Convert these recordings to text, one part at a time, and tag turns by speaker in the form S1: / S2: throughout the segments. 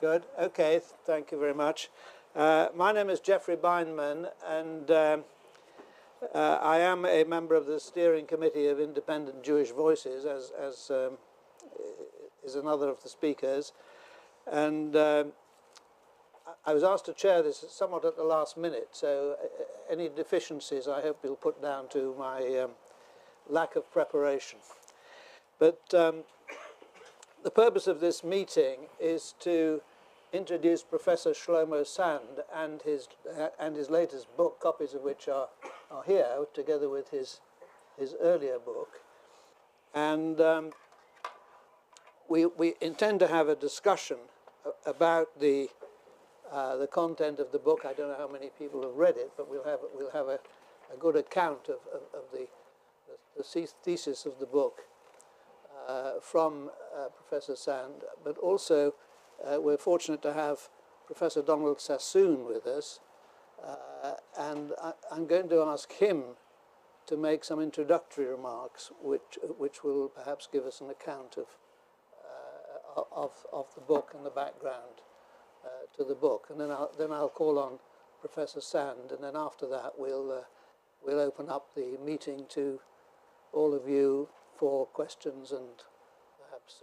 S1: Good. Okay. Thank you very much. My name is Geoffrey Bindman, and I am a member of the steering committee of Independent Jewish Voices, as is another of the speakers. And I was asked to chair this somewhat at the last minute, so any deficiencies I hope you'll put down to my lack of preparation. But the purpose of this meeting is to introduce Professor Shlomo Sand and his latest book, copies of which are here, together with his earlier book. And we intend to have a discussion about the content of the book. I don't know how many people have read it, but we'll have a good account of the thesis of the book from Professor Sand, but also we're fortunate to have Professor Donald Sassoon with us, and I'm going to ask him to make some introductory remarks, which will perhaps give us an account of the book and the background to the book, and then I'll call on Professor Sand, and then after that we'll open up the meeting to all of you for questions and perhaps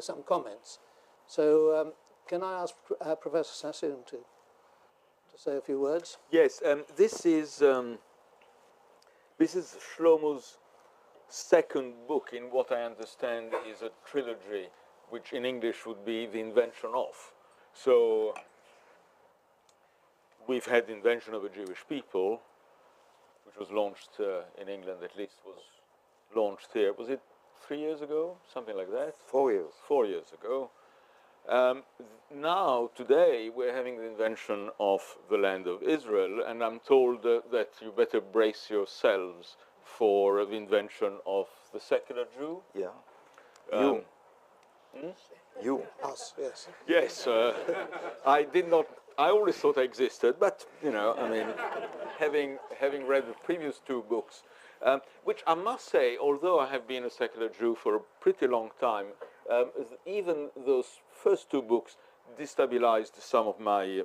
S1: some comments. So can I ask Professor Sassoon to say a few words?
S2: Yes, this is Shlomo's second book in what I understand is a trilogy, which in English would be The Invention of. So we've had The Invention of a Jewish People, which was launched in England, at least was launched here. Was it 3 years ago? Something like that?
S3: 4 years.
S2: 4 years ago. Now, today, we're having the invention of the land of Israel, and I'm told that you better brace yourselves for the invention of the secular Jew.
S3: Yeah.
S2: You.
S1: Us, yes.
S2: Yes. I always thought I existed, but, you know, I mean, having read the previous two books, which I must say, although I have been a secular Jew for a pretty long time, even those first two books destabilized some of my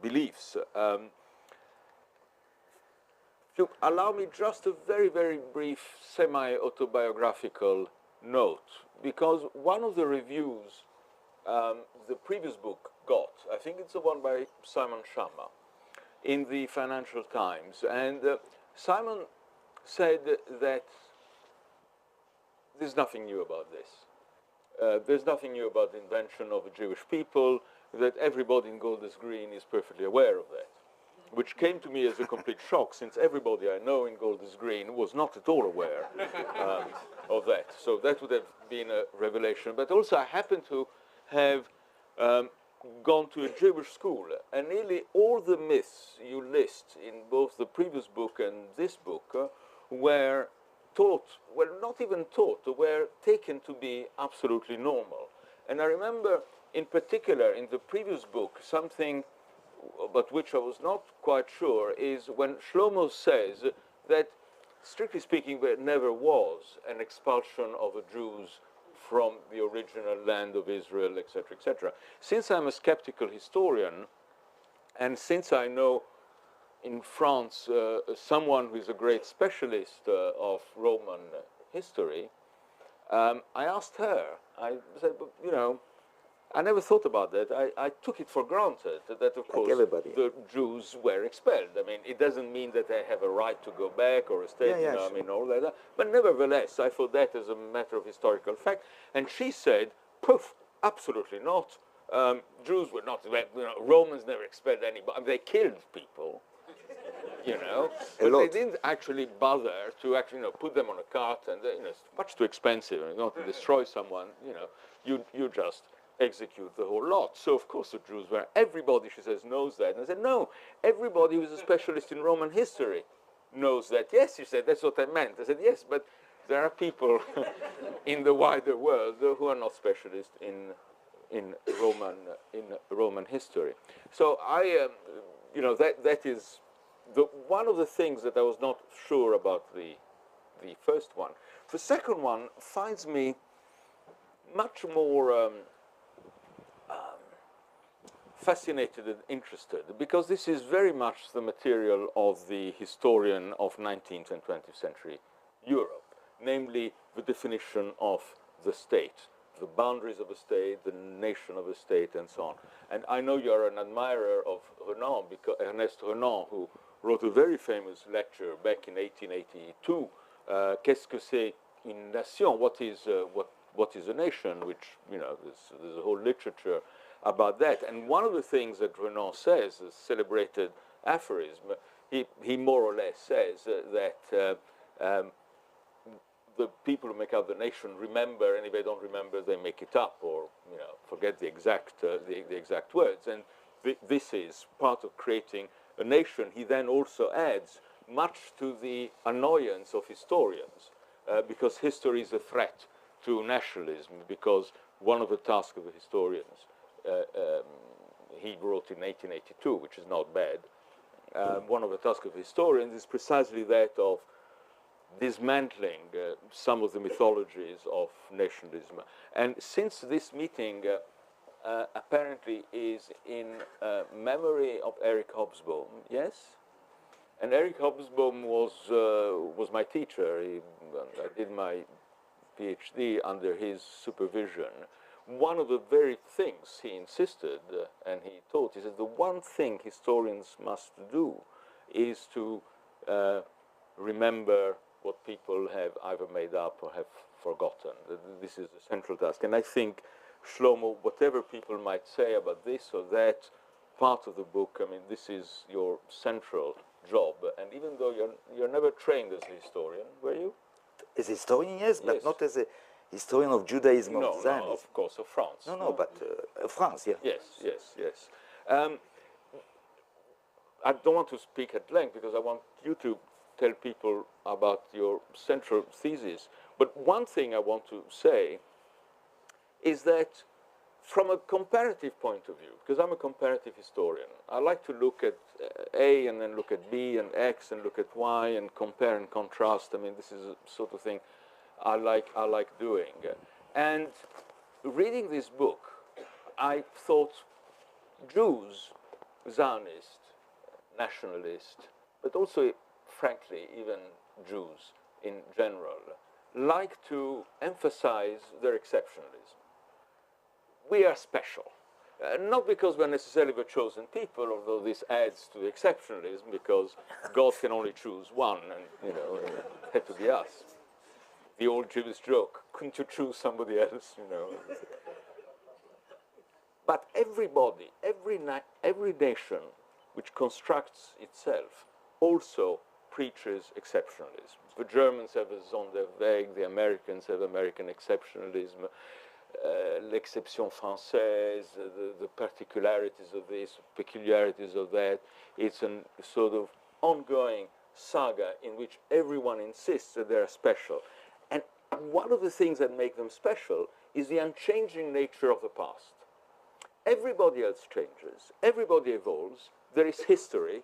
S2: beliefs. To allow me just a very, very brief semi-autobiographical note, because one of the reviews the previous book got, I think it's the one by Simon Schama, in the Financial Times, and Simon said that there's nothing new about this. There's nothing new about the invention of a Jewish people, that everybody in Golders Green is perfectly aware of that, which came to me as a complete shock, since everybody I know in Golders Green was not at all aware of that. So that would have been a revelation. But also I happen to have gone to a Jewish school, and nearly all the myths you list in both the previous book and this book were taught, well, not even taught, were taken to be absolutely normal. And I remember, in particular, in the previous book, something about which I was not quite sure is when Shlomo says that, strictly speaking, there never was an expulsion of the Jews from the original land of Israel, etc., etc. Since I'm a skeptical historian, and since I know in France someone who is a great specialist of Roman history, I asked her, I said, you know, I never thought about that. I took it for granted that, of course, the Jews were expelled. I mean, it doesn't mean that they have a right to go back or a state, I mean, all that. But nevertheless, I thought that as a matter of historical fact. And she said, poof, absolutely not. Jews were not, you know, Romans never expelled anybody. They killed people, you know. But they didn't actually bother to actually, you know, put them on a cart, and, you know, it's much too expensive. And not to destroy someone, you know, you just execute the whole lot. So, of course, the Jews were, everybody, she says, knows that. And I said, no, everybody who's a specialist in Roman history knows that. Yes, she said, that's what I meant. I said, yes, but there are people in the wider world who are not specialists in Roman history. So I, you know, that is one of the things that I was not sure about the first one. The second one finds me much more fascinated and interested because this is very much the material of the historian of 19th and 20th century Europe, namely the definition of the state, the boundaries of a state, the nation of a state, and so on. And I know you are an admirer of Renan, because Ernest Renan, who wrote a very famous lecture back in 1882, Qu'est-ce que c'est une nation? What is a nation? Which, you know, there's a whole literature about that. And one of the things that Renan says, the celebrated aphorism, he more or less says that the people who make up the nation remember, and if they don't remember, they make it up, or, you know, forget the exact words. And this is part of creating a nation. He then also adds, much to the annoyance of historians, because history is a threat to nationalism, because one of the tasks of the historians, he wrote in 1882, which is not bad, one of the tasks of historians is precisely that of dismantling some of the mythologies of nationalism. And since this meeting apparently is in memory of Eric Hobsbawm, yes? And Eric Hobsbawm was my teacher. I did my PhD under his supervision. One of the very things he insisted and he taught is that the one thing historians must do is to remember what people have either made up or have forgotten. This is a central task. And I think, Shlomo, whatever people might say about this or that part of the book, I mean, this is your central job. And even though you're never trained as a historian, were you?
S3: As a historian, yes, but not as a historian of Judaism or Zionism.
S2: No, of course, of France.
S3: No, but France, yeah.
S2: Yes. I don't want to speak at length because I want you to tell people about your central thesis. But one thing I want to say is that from a comparative point of view, because I'm a comparative historian, I like to look at A and then look at B and X and look at Y and compare and contrast. I mean, this is a sort of thing I like doing. And reading this book, I thought Jews, Zionist, nationalist, but also, frankly, even Jews in general, like to emphasize their exceptionalism. We are special. Not because we're necessarily the chosen people, although this adds to the exceptionalism, because God can only choose one, and, you know, it had to be us. The old Jewish joke, couldn't you choose somebody else, you know? But everybody, every nation which constructs itself also preaches exceptionalism. The Germans have a Sonderweg, the Americans have American exceptionalism, l'exception française, the particularities of this, peculiarities of that. It's a sort of ongoing saga in which everyone insists that they're special. And one of the things that make them special is the unchanging nature of the past. Everybody else changes, everybody evolves, there is history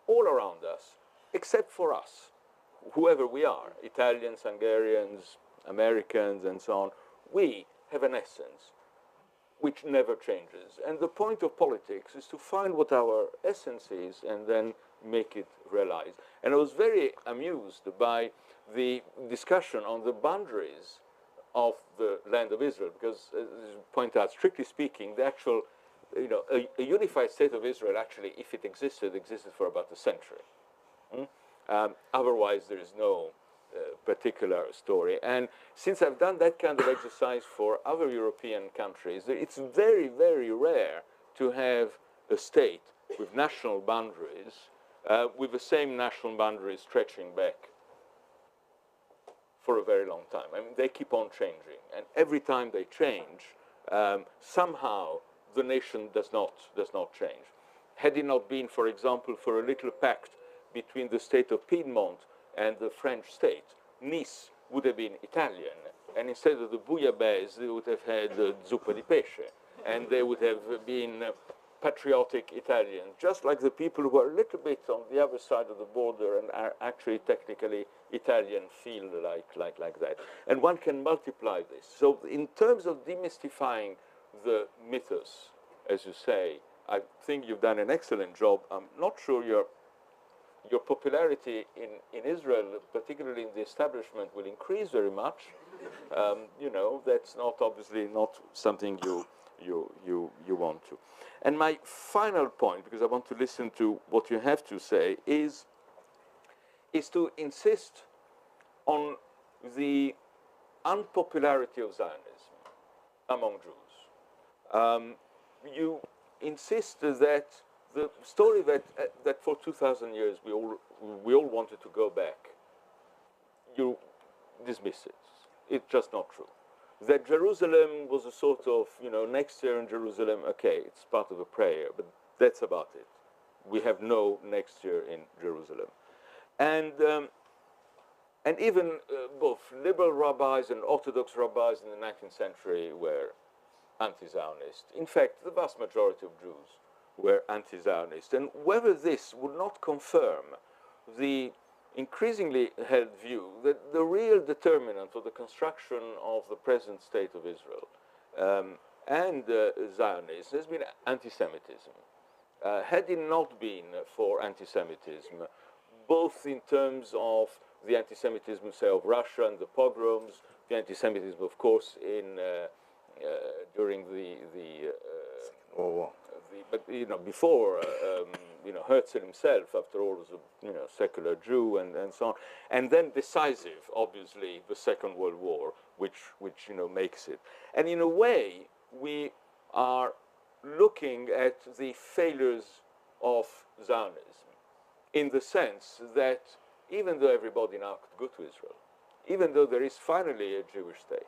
S2: all around us, except for us, whoever we are, Italians, Hungarians, Americans, and so on. We have an essence which never changes. And the point of politics is to find what our essence is and then make it realized. And I was very amused by the discussion on the boundaries of the land of Israel, because, as you point out, strictly speaking, the actual, you know, a unified state of Israel actually, if it existed for about a century. Otherwise, there is no particular story. And since I've done that kind of exercise for other European countries, it's very, very rare to have a state with national boundaries, with the same national boundaries stretching back for a very long time. I mean, they keep on changing, and every time they change, somehow the nation does not change. Had it not been, for example, for a little pact between the state of Piedmont and the French state, Nice would have been Italian, and instead of the bouillabaisse, they would have had zuppa di pesce, and they would have been patriotic Italians, just like the people who are a little bit on the other side of the border and are actually technically Italian feel like that. And one can multiply this. So in terms of demystifying the mythos, as you say, I think you've done an excellent job. I'm not sure your popularity in Israel, particularly in the establishment, will increase very much. You know, that's not obviously not something you want to. And my final point, because I want to listen to what you have to say, is to insist on the unpopularity of Zionism among Jews. You insist that the story that for 2,000 years we all wanted to go back, you dismiss it. It's just not true. That Jerusalem was a sort of, you know, next year in Jerusalem, okay, it's part of a prayer, but that's about it. We have no next year in Jerusalem. And even both liberal rabbis and Orthodox rabbis in the 19th century were anti-Zionist. In fact, the vast majority of Jews were anti-Zionist. And whether this would not confirm the increasingly held view that the real determinant for the construction of the present state of Israel and Zionism has been anti-Semitism. Had it not been for anti-Semitism, both in terms of the anti-Semitism, say, of Russia and the pogroms, the anti-Semitism, of course, during the but you know, before you know, Herzl himself, after all, was a, you know, secular Jew and so on, and then decisive, obviously, the Second World War, which you know, makes it. And in a way, we are looking at the failures of Zionism, in the sense that even though everybody now could go to Israel, even though there is finally a Jewish state,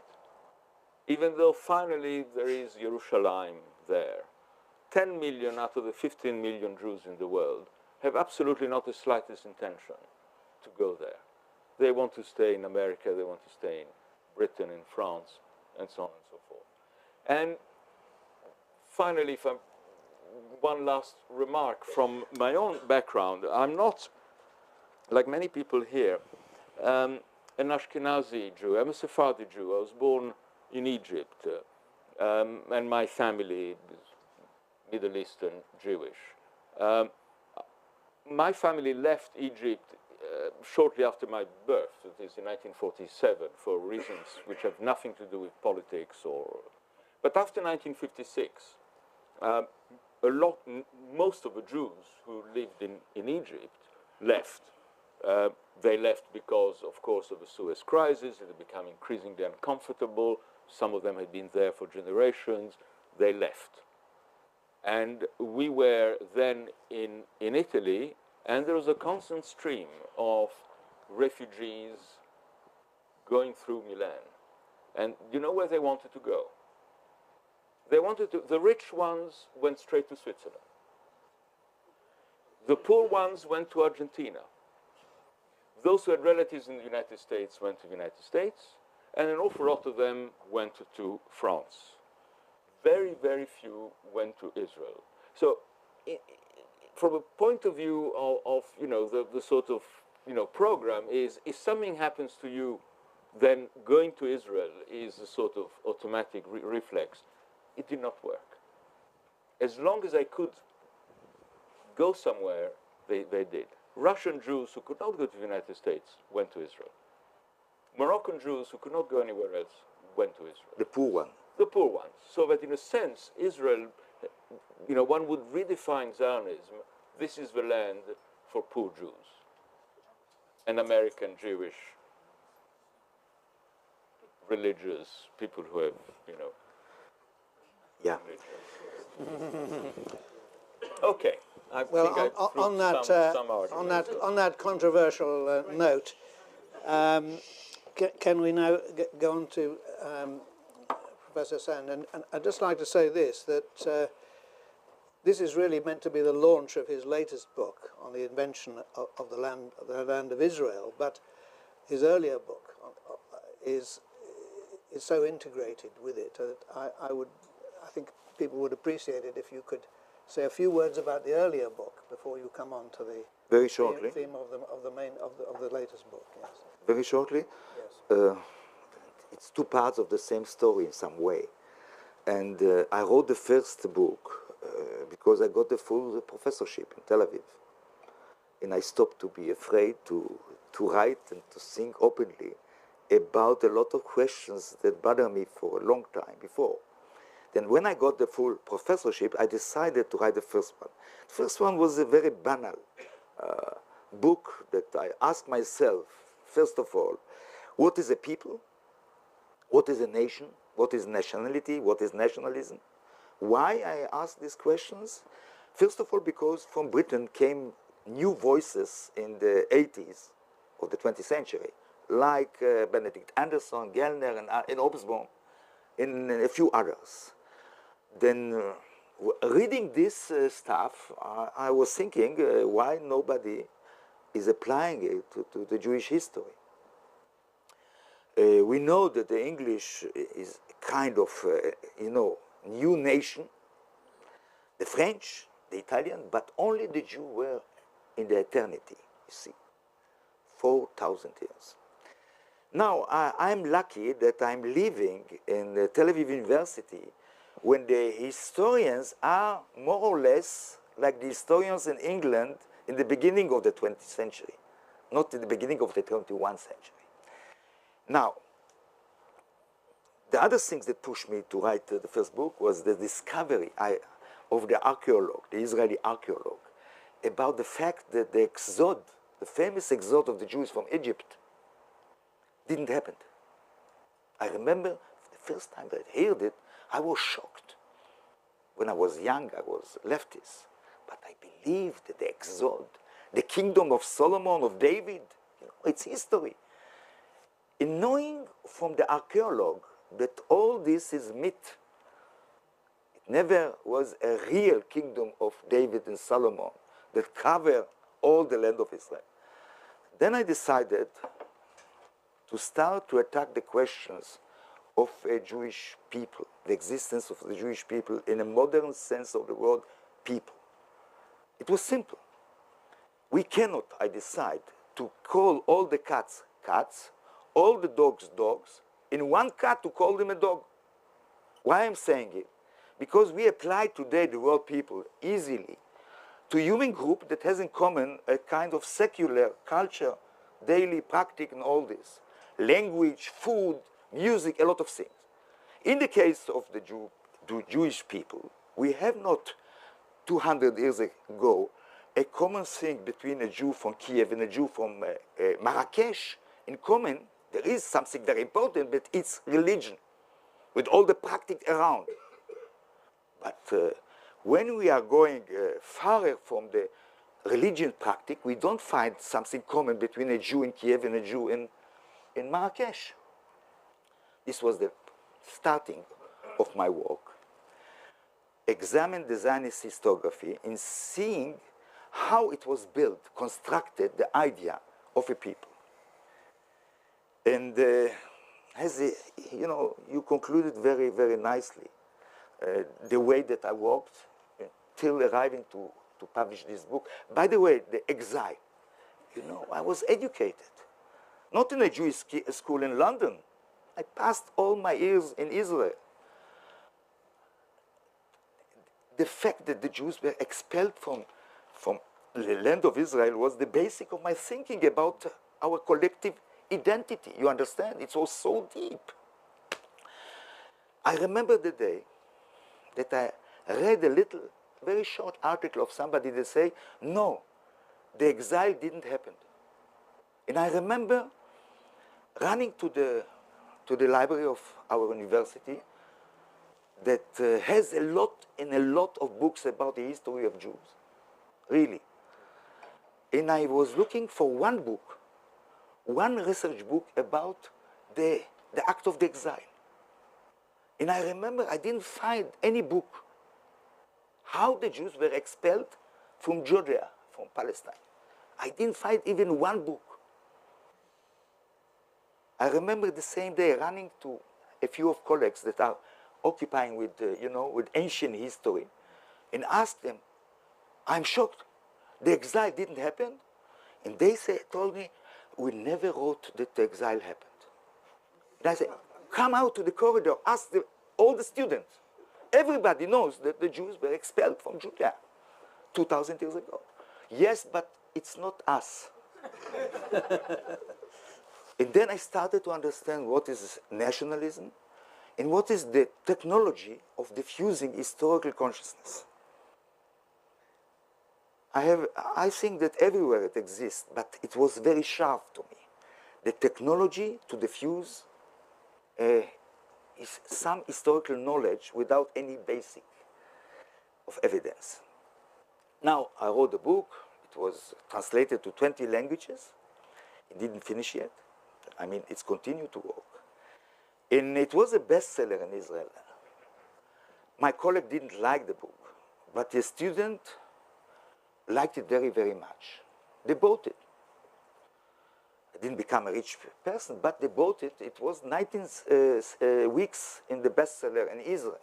S2: even though finally there is Jerusalem there, 10 million out of the 15 million Jews in the world have absolutely not the slightest intention to go there. They want to stay in America, they want to stay in Britain, in France, and so on and so forth. And finally, one last remark from my own background. I'm not, like many people here, an Ashkenazi Jew. I'm a Sephardi Jew. I was born in Egypt, and my family is Middle Eastern Jewish. My family left Egypt shortly after my birth, that is in 1947, for reasons which have nothing to do with politics But after 1956, most of the Jews who lived in Egypt left. They left because, of course, of the Suez Crisis. It had become increasingly uncomfortable. Some of them had been there for generations. They left. And we were then in Italy, and there was a constant stream of refugees going through Milan. And you know where they wanted to go? The rich ones went straight to Switzerland. The poor ones went to Argentina. Those who had relatives in the United States went to the United States, and an awful lot of them went to France. Very, very few went to Israel. So, from a point of view of you know, the sort of, you know, program is, if something happens to you, then going to Israel is a sort of automatic reflex. It did not work. As long as I could go somewhere, they did. Russian Jews who could not go to the United States went to Israel. Moroccan Jews who could not go anywhere else went to Israel.
S3: The poor one.
S2: The poor ones. So that in a sense, Israel, you know, one would redefine Zionism. This is the land for poor Jews and American Jewish religious people who have, you know.
S3: Yeah.
S2: Okay.
S1: Well, on that controversial note, can we now go on to Professor Sand? And I'd just like to say this, that this is really meant to be the launch of his latest book on the invention of the land of Israel, but his earlier book is so integrated with it that I think people would appreciate it if you could say a few words about the earlier book before you come on to the
S3: very shortly
S1: theme of the latest book. Yes.
S3: Very shortly.
S1: Yes.
S3: It's two parts of the same story in some way, and I wrote the first book because I got the full professorship in Tel Aviv. And I stopped to be afraid to write and to think openly about a lot of questions that bothered me for a long time before. Then when I got the full professorship, I decided to write the first one. The first one was a very banal book that I asked myself, first of all, what is a people? What is a nation? What is nationality? What is nationalism? Why I asked these questions? First of all, because from Britain came new voices in the 80s of the 20th century, like Benedict Anderson, Gellner, and Hobsbawm, and a few others. Then reading this stuff, I was thinking why nobody is applying it to the Jewish history. We know that the English is kind of, new nation. The French, the Italian, but only the Jew were in the eternity, you see, 4,000 years. Now, I'm lucky that I'm living in the Tel Aviv University when the historians are more or less like the historians in England in the beginning of the 20th century, not in the beginning of the 21st century. Now, the other things that pushed me to write the first book was the discovery of the archaeologue, the Israeli archaeologue, about the fact that the exode, the famous exode of the Jews from Egypt, didn't happen. I remember the first time that I heard it, I was shocked. When I was young, I was leftist, but I believed that the exode, the kingdom of Solomon, of David, it's history. In knowing from the archaeologue that all this is myth, it never was a real kingdom of David and Solomon that cover all the land of Israel. Then I decided to start to attack the questions of a Jewish people, the existence of the Jewish people in a modern sense of the word people. It was simple. We cannot, I decide, to call all the cats, cats, all the dogs, dogs, in one cat to call them a dog. Why I'm saying it? Because we apply today the word people easily to a human group that has in common a kind of secular culture, daily practice and all this. Language, food, music, a lot of things. In the case of the Jewish people, we have not 200 years ago a common thing between a Jew from Kiev and a Jew from Marrakesh. In common, there is something very important, but it's religion, with all the practice around. But when we are going farther from the religion practice, we don't find something common between a Jew in Kiev and a Jew in Marrakesh. This was the starting of my work. Examine the Zionist historiography in seeing how it was built, constructed, the idea of a people. And you concluded very, very nicely the way that I worked till arriving to publish this book. By the way, the exile, I was educated, not in a Jewish school in London. I passed all my years in Israel. The fact that the Jews were expelled from the land of Israel was the basic of my thinking about our collective identity. You understand? It was so deep. I remember the day that I read a little, very short article of somebody that say, no, the exile didn't happen. And I remember running to the library of our university that has a lot of books about the history of Jews, really. And I was looking for one book, one research book about the act of the exile. And I remember I didn't find any book how the Jews were expelled from Judea, from Palestine. I didn't find even one book. I remember the same day running to a few of colleagues that are occupying with, with ancient history, and asked them, I'm shocked. The exile didn't happen? And they told me, we never wrote that the exile happened. And I said, come out to the corridor, ask all the students. Everybody knows that the Jews were expelled from Judea 2,000 years ago. Yes, but it's not us. And then I started to understand what is nationalism and what is the technology of diffusing historical consciousness. I think that everywhere it exists, but it was very sharp to me. The technology to diffuse is some historical knowledge without any basic of evidence. Now, I wrote a book. It was translated to 20 languages. It didn't finish yet. I mean, it's continued to work. And it was a bestseller in Israel. My colleague didn't like the book, but the student liked it very, very much. They bought it. I didn't become a rich person, but they bought it. It was 19 weeks in the bestseller in Israel.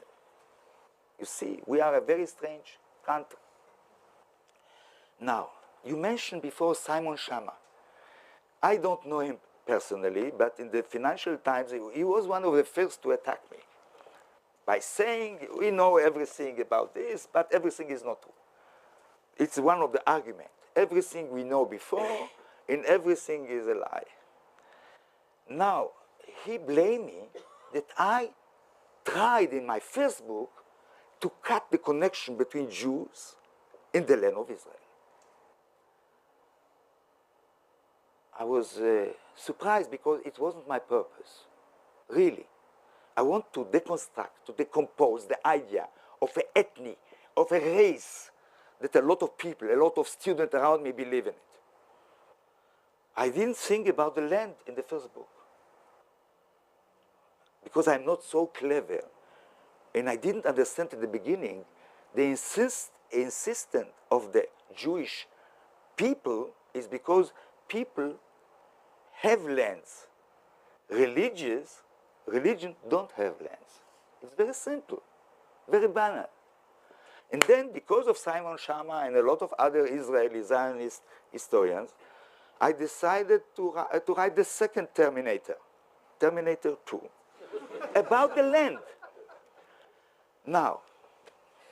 S3: You see, we are a very strange country. Now, you mentioned before Simon Schama. I don't know him personally, but in the Financial Times, he was one of the first to attack me by saying, we know everything about this, but everything is not true. It's one of the arguments. Everything we know before, and everything is a lie. Now, he blamed me that I tried in my first book to cut the connection between Jews and the land of Israel. I was surprised because it wasn't my purpose, really. I want to deconstruct, to decompose the idea of an ethnic, of a race that a lot of people, a lot of students around me believe in it. I didn't think about the land in the first book because I'm not so clever and I didn't understand at the beginning the insistence of the Jewish people is because people have lands. Religion don't have lands. It's very simple, very banal. And then because of Simon Schama and a lot of other Israeli Zionist historians, I decided to write the second Terminator, Terminator 2, about the land. Now,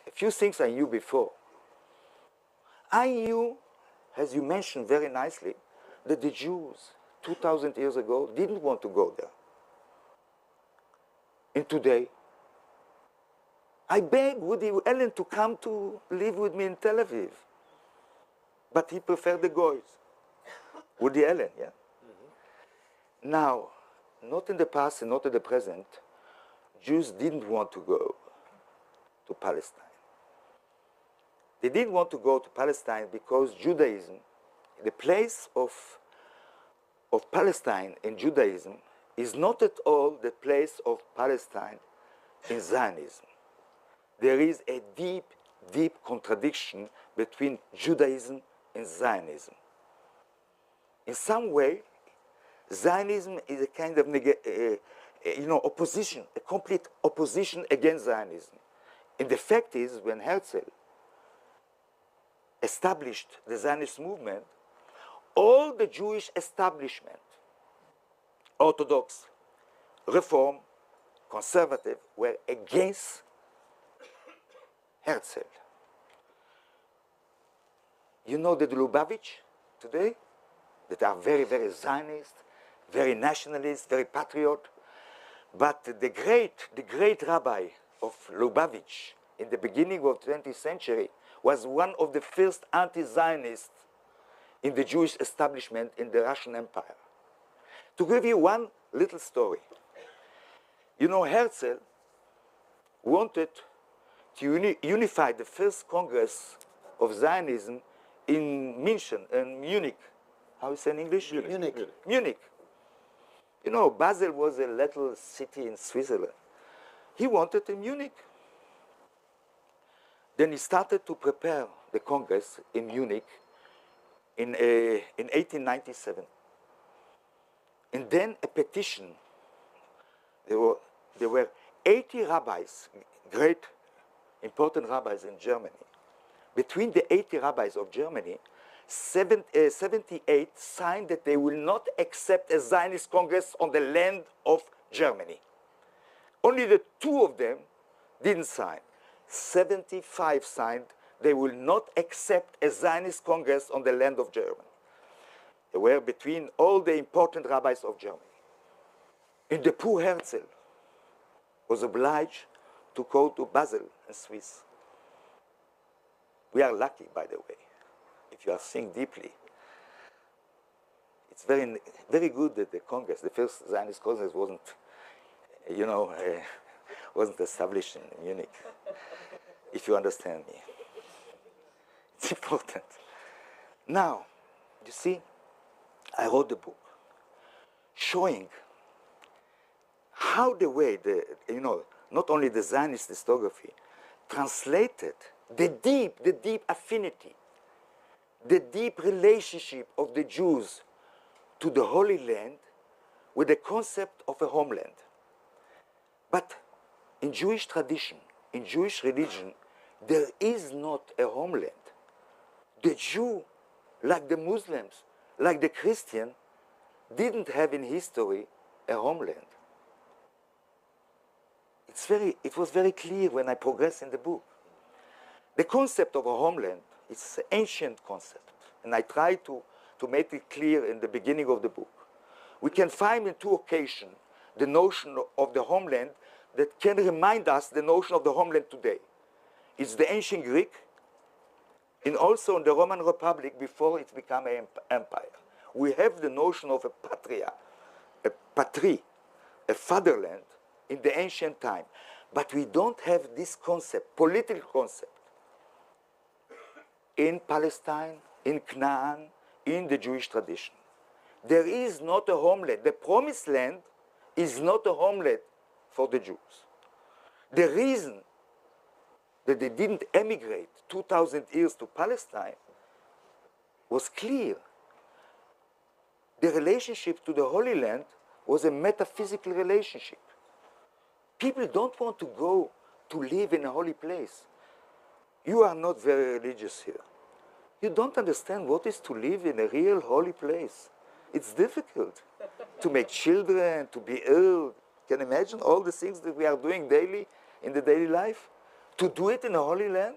S3: a few things I knew before. I knew, as you mentioned very nicely, that the Jews 2,000 years ago didn't want to go there. And today, I begged Woody Allen to come to live with me in Tel Aviv. But he preferred the Goys. Woody Allen, yeah? Mm-hmm. Now, not in the past and not in the present, Jews didn't want to go to Palestine. They didn't want to go to Palestine because Judaism, the place of Palestine in Judaism, is not at all the place of Palestine in Zionism. There is a deep, deep contradiction between Judaism and Zionism. In some way, Zionism is a kind of opposition, a complete opposition against Zionism. And the fact is, when Herzl established the Zionist movement, all the Jewish establishment, Orthodox, Reform, Conservative, were against Herzl. You know the Lubavitch today, that are very, very Zionist, very nationalist, very patriot. But the great rabbi of Lubavitch in the beginning of the 20th century was one of the first anti-Zionists in the Jewish establishment in the Russian Empire. To give you one little story, you know, Herzl wanted to unify the first Congress of Zionism in Munich. How is it in English? Munich. You know, Basel was a little city in Switzerland. He wanted in Munich. Then he started to prepare the Congress in Munich in 1897. And then a petition. There were 80 rabbis, great, important rabbis in Germany. Between the 80 rabbis of Germany, 78 signed that they will not accept a Zionist Congress on the land of Germany. Only the two of them didn't sign. 75 signed. They will not accept a Zionist Congress on the land of Germany. They were between all the important rabbis of Germany. And the poor Herzl was obliged to go to Basel in Swiss. We are lucky, by the way, if you are seeing deeply. It's very, very good that the Congress, the first Zionist Congress, wasn't, wasn't established in Munich. If you understand me, it's important. Now, you see, I wrote the book showing how the way not only the Zionist historiography translated the deep affinity, the deep relationship of the Jews to the Holy Land with the concept of a homeland. But in Jewish tradition, in Jewish religion, there is not a homeland. The Jew, like the Muslims, like the Christian, didn't have in history a homeland. It was very clear when I progressed in the book. The concept of a homeland is an ancient concept, and I try to make it clear in the beginning of the book. We can find in two occasions the notion of the homeland that can remind us the notion of the homeland today. It's the ancient Greek, and also in the Roman Republic before it became an empire. We have the notion of a patria, a patrie, a fatherland in the ancient time. But we don't have this concept, political concept, in Palestine, in Canaan, in the Jewish tradition. There is not a homeland. The promised land is not a homeland for the Jews. The reason that they didn't emigrate 2,000 years to Palestine was clear. The relationship to the Holy Land was a metaphysical relationship. People don't want to go to live in a holy place. You are not very religious here. You don't understand what is to live in a real holy place. It's difficult to make children, to be ill. Can you imagine all the things that we are doing daily in the daily life? To do it in a holy land?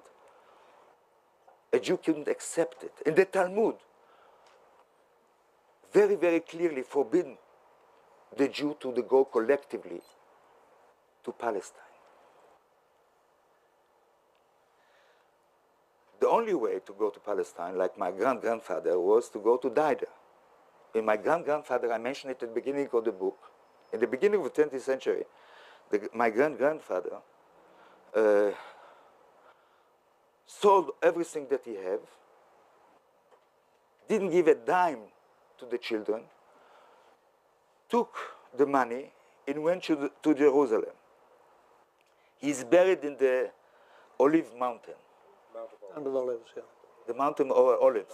S3: A Jew couldn't accept it. In the Talmud, very, very clearly forbidden the Jew to go collectively to Palestine. The only way to go to Palestine, like my grandfather, was to go to Daida. In my grandfather, I mentioned it at the beginning of the book. In the beginning of the 20th century, my grandfather sold everything that he had, didn't give a dime to the children, took the money and went to Jerusalem. He's buried in the Olive Mountain.
S1: Mount of Olives, yeah.
S3: The Mountain of Olives.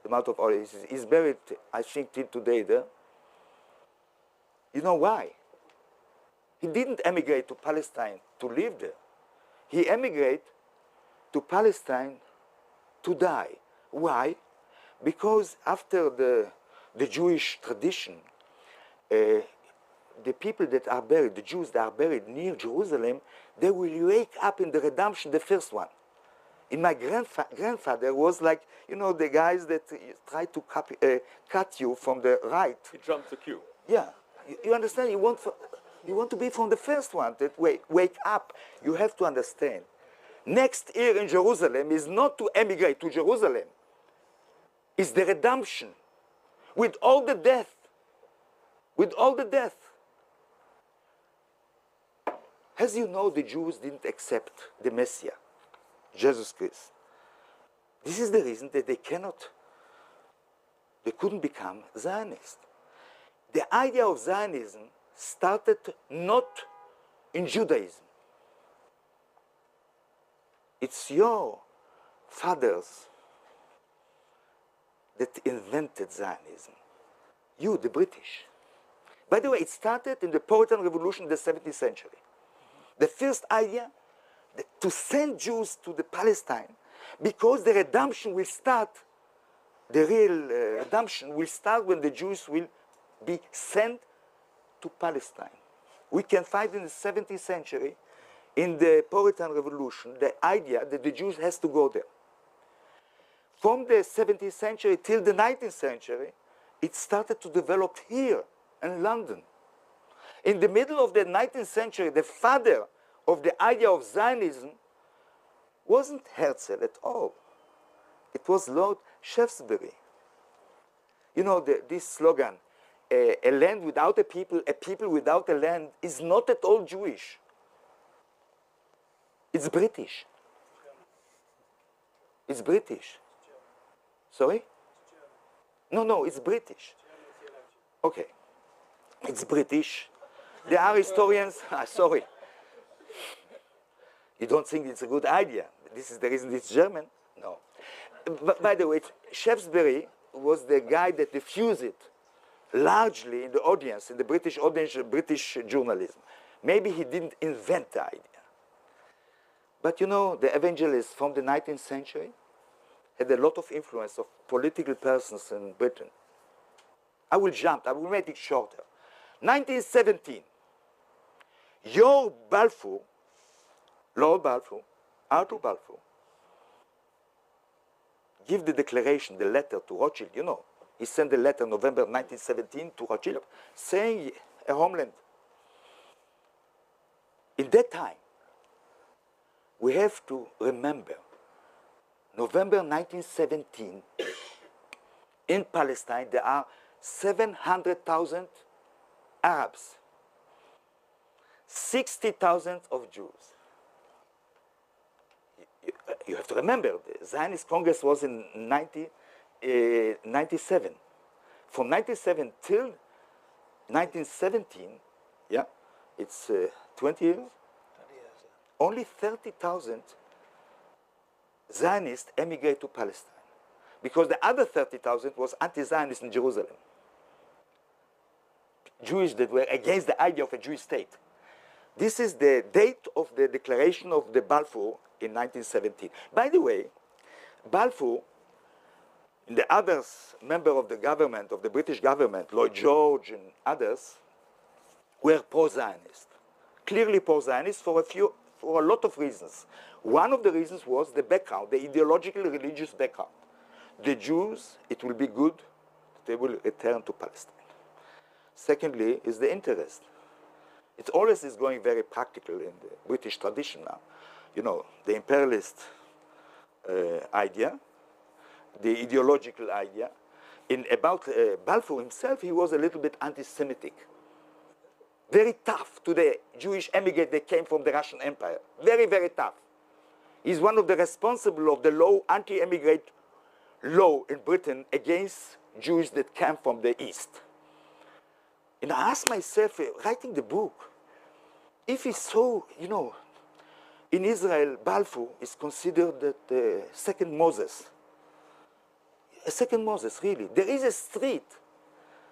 S3: The Mount of Olives. He's buried, I think, till today there. You know why? He didn't emigrate to Palestine to live there. He emigrated to Palestine to die. Why? Because after the Jewish tradition, the people that are buried, the Jews that are buried near Jerusalem, they will wake up in the redemption, the first one. And my grandfather was like, the guys that try to cut you from the right.
S2: He jumped the queue.
S3: Yeah. You understand? You want to be from the first one that wake up. You have to understand. Next year in Jerusalem is not to emigrate to Jerusalem. It's the redemption. With all the death. With all the death. As you know, the Jews didn't accept the Messiah, Jesus Christ. This is the reason that they couldn't become Zionists. The idea of Zionism started not in Judaism. It's your fathers that invented Zionism. You, the British. By the way, it started in the Puritan Revolution in the 17th century. The first idea to send Jews to the Palestine because the redemption will start, the real redemption will start when the Jews will be sent to Palestine. We can find in the 17th century in the Puritan Revolution the idea that the Jews has to go there. From the 17th century till the 19th century, it started to develop here in London. In the middle of the 19th century, the father of the idea of Zionism wasn't Herzl at all. It was Lord Shaftesbury. You know, this slogan, a land without a people without a land, is not at all Jewish. It's British. It's British. Sorry? No, it's British. Okay. It's British. There are historians, sorry. You don't think it's a good idea. This is the reason it's German? No. But by the way, Shaftesbury was the guy that diffused it largely in the audience, in the British audience, British journalism. Maybe he didn't invent the idea. But you know, the evangelists from the 19th century had a lot of influence of political persons in Britain. I will make it shorter. 1917, your Balfour, Lord Balfour, Arthur Balfour, give the declaration, the letter to Rothschild, you know. He sent a letter November 1917 to Rothschild saying a homeland. In that time, we have to remember November 1917, in Palestine, there are 700,000 Arabs, 60,000 of Jews. You have to remember, the Zionist Congress was in 1997. From 1997 till 1917, yeah, it's 20 years. 20 years, yeah. Only 30,000 Zionists emigrate to Palestine, because the other 30,000 was anti-Zionist in Jerusalem. Jews that were against the idea of a Jewish state. This is the date of the declaration of the Balfour in 1917. By the way, Balfour and the others, members of the government, of the British government, Lloyd George and others, were pro-Zionist. Clearly pro-Zionist for a lot of reasons. One of the reasons was the background, the ideological religious background. The Jews, it will be good, they will return to Palestine. Secondly, is the interest. It always is going very practical in the British tradition now. You know, the imperialist idea, the ideological idea. About Balfour himself, he was a little bit anti-Semitic. Very tough to the Jewish emigrants that came from the Russian Empire. Very, very tough. He's one of the responsible of the law, anti-immigrant law in Britain against Jews that came from the East. And I asked myself, writing the book, if it's so, you know, in Israel, Balfour is considered the second Moses. A second Moses, really. There is a street,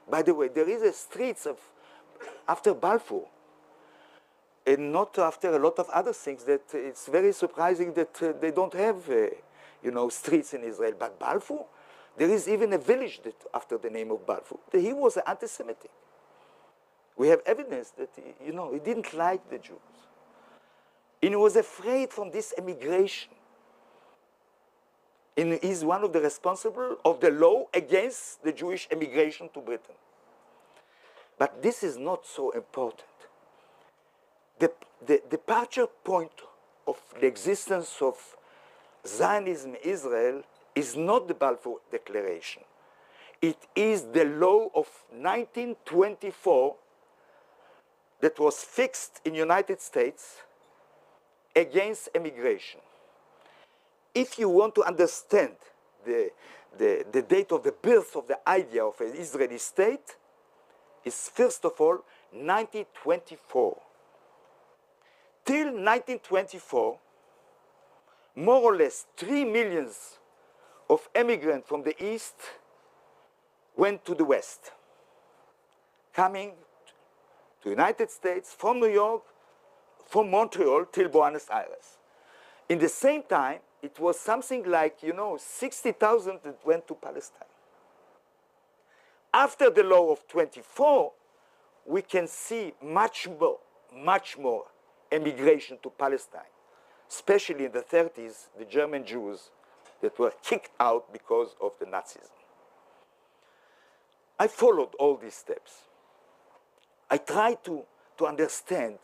S3: by the way, there is a street after Balfour, and not after a lot of other things that it's very surprising that they don't have, you know, streets in Israel. But Balfour, there is even a village that after the name of Balfour. He was an anti-Semitic. We have evidence that, you know, he didn't like the Jews. And he was afraid from this emigration. And he's one of the responsible of the law against the Jewish emigration to But this is not so important. The departure point of the existence of Zionism in Israel is not the Balfour Declaration. It is the law of 1924 that was fixed in the United States against emigration. If you want to understand the date of the birth of the idea of an Israeli state, is first of all 1924. Till 1924, more or less 3 million of immigrants from the East went to the West, coming to the United States from New York, from Montreal till Buenos Aires. In the same time, it was something like, you know, 60,000 that went to Palestine. After the law of 24, we can see much more emigration to Palestine, especially in the 30s, the German Jews that were kicked out because of the Nazism. I followed all these steps. I tried to understand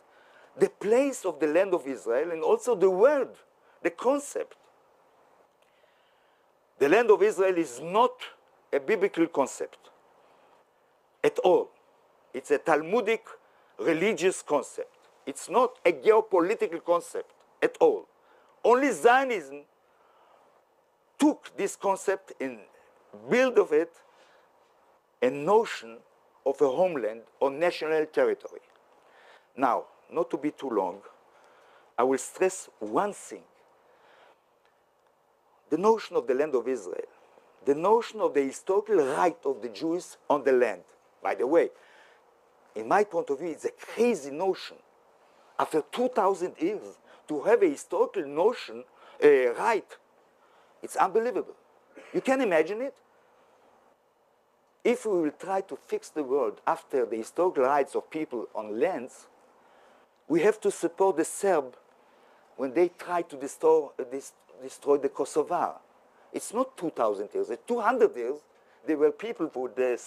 S3: the place of the land of Israel and also the word, the concept. The land of Israel is not a biblical concept at all. It's a Talmudic religious concept. It's not a geopolitical concept at all. Only Zionism took this concept and built of it a notion of a homeland or national territory. Now, not to be too long, I will stress one thing. The notion of the land of Israel, the notion of the historical right of the Jews on the land. By the way, in my point of view, it's a crazy notion. After 2,000 years, to have a historical notion, a right, it's unbelievable. You can imagine it? If we will try to fix the world after the historical rights of people on lands, we have to support the Serb when they try to destroy the Kosovar. It's not 2,000 years, it's 200 years. There were people with the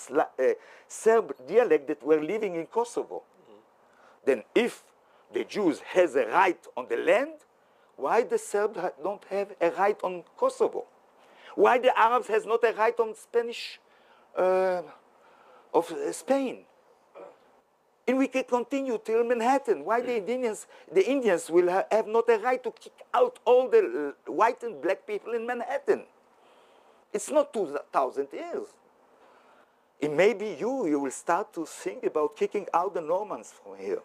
S3: Serb dialect that were living in Kosovo. Then if the Jews has a right on the land, why the Serbs don't have a right on Kosovo? Why the Arabs has not a right on Spanish of Spain? And we can continue till Manhattan. Why the Indians will have not a right to kick out all the white and black people in Manhattan? It's not 2,000 years. And maybe you will start to think about kicking out the Normans from here.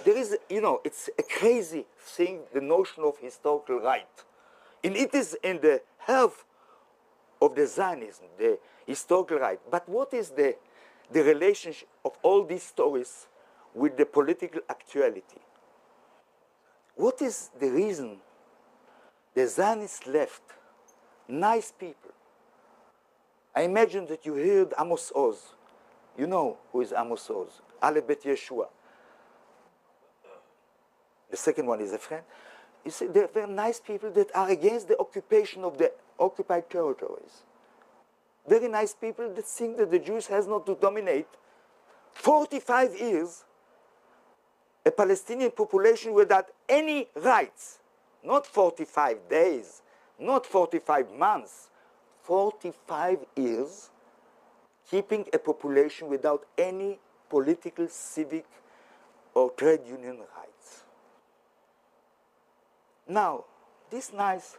S3: There is, it's a crazy thing, the notion of historical right. And it is in the health of the Zionism, the historical right. But what is the relationship of all these stories with the political actuality? What is the reason the Zionists left nice people? I imagine that you heard Amos Oz. You know who is Amos Oz? Ale Bet Yeshua. The second one is a friend. You see, there are nice people that are against the occupation of the occupied territories. Very nice people that think that the Jews has not to dominate 45 years a Palestinian population without any rights. Not 45 days, not 45 months, 45 years keeping a population without any political, civic, or trade union rights. Now, these nice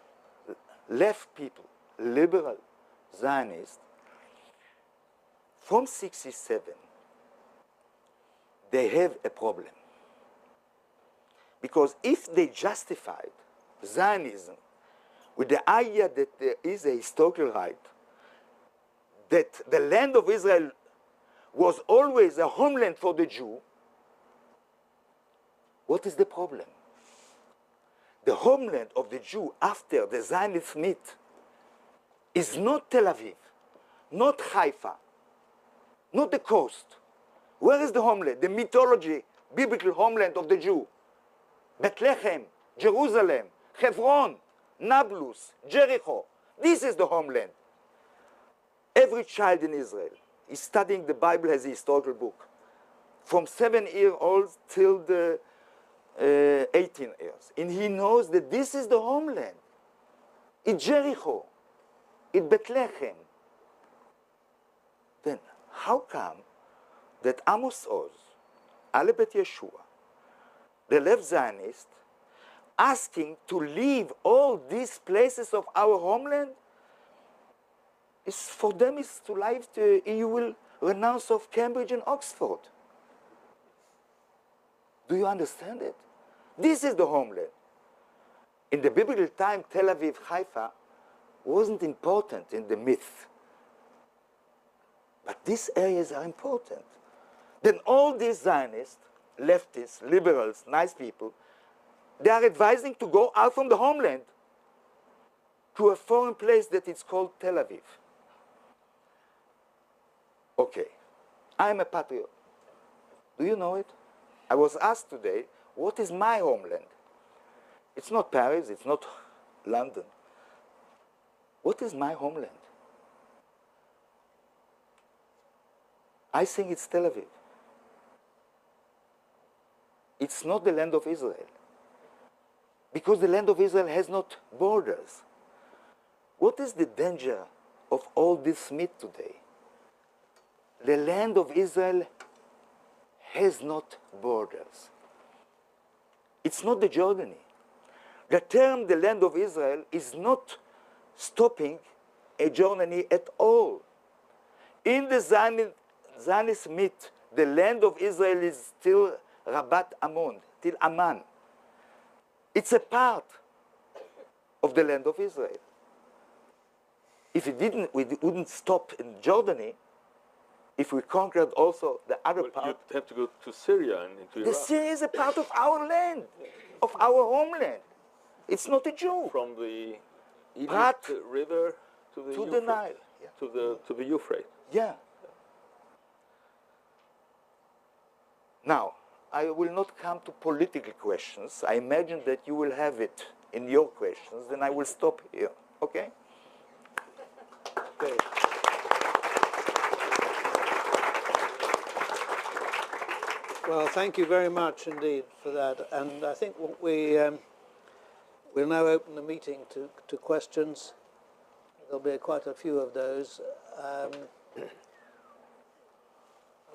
S3: left people, liberal Zionists, from 1967, they have a problem. Because if they justified Zionism with the idea that there is a historical right, that the land of Israel was always a homeland for the Jew, what is the problem? The homeland of the Jew after the Zionist myth is not Tel Aviv, not Haifa, not the coast. Where is the homeland? The mythology, biblical homeland of the Jew. Bethlehem, Jerusalem, Hebron, Nablus, Jericho. This is the homeland. Every child in Israel is studying the Bible as a historical book. From 7-year-olds till the 18 years. And he knows that this is the homeland. It's Jericho. It's Bethlehem. Then how come that Amos Oz, Ale Bet Yeshua, the left Zionist, asking to leave all these places of our homeland, is for them is to live, you will renounce of Cambridge and Oxford. Do you understand it? This is the homeland. In the biblical time, Tel Aviv, Haifa wasn't important in the myth. But these areas are important. Then all these Zionists, leftists, liberals, nice people, they are advising to go out from the homeland to a foreign place that is called Tel Aviv. Okay, I'm a patriot. Do you know it? I was asked today, What is my homeland? It's not Paris, it's not London. What is my homeland? I think it's Tel Aviv. It's not the land of Israel. Because the land of Israel has not borders. What is the danger of all this myth today? The land of Israel has not borders. It's not the Jordani. The term the land of Israel is not stopping a Jordani at all. In the Zionist myth, the land of Israel is still Rabat Ammon, till Amman. It's a part of the land of Israel. If it didn't, we wouldn't stop in Jordani. If we conquered also the other part.
S2: You'd have to go to Syria and into Iraq.
S3: The Syria is a part of our land, of our homeland. It's not a Jew.
S2: From the
S3: But
S2: Egypt river to the
S3: to
S2: Euphrates,
S3: the Nile. Yeah.
S2: to the Euphrates.
S3: Yeah. Now, I will not come to political questions. I imagine that you will have it in your questions, then I will stop here. Okay?
S1: Okay. Well, thank you very much indeed for that. And I think we'll now open the meeting to questions. There'll be quite a few of those. I'll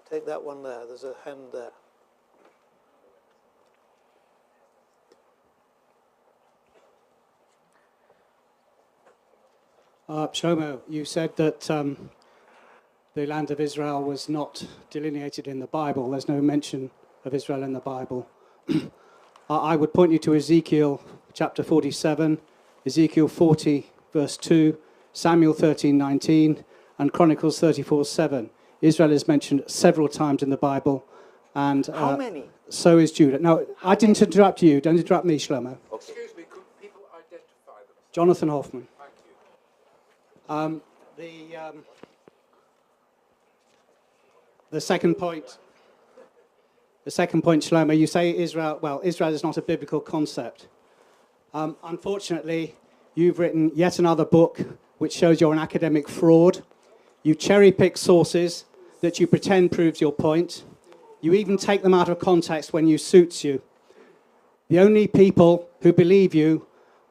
S1: take that one there. There's a hand there.
S4: Shlomo, you said that the land of Israel was not delineated in the Bible. There's no mention of Israel in the Bible. I would point you to Ezekiel chapter 47, Ezekiel 40, verse 2, Samuel 13:19, and Chronicles 34:7. Israel is mentioned several times in the Bible. And
S3: how many?
S4: So is Judah. Now, I didn't interrupt you. Don't interrupt me, Shlomo.
S3: Okay.
S5: Excuse me, could people identify themselves?
S4: Jonathan Hoffman.
S5: Thank you.
S4: The second point, Shlomo, you say Israel is not a biblical concept. Unfortunately, you've written yet another book which shows you're an academic fraud. You cherry-pick sources that you pretend proves your point. You even take them out of context when you suits you. The only people who believe you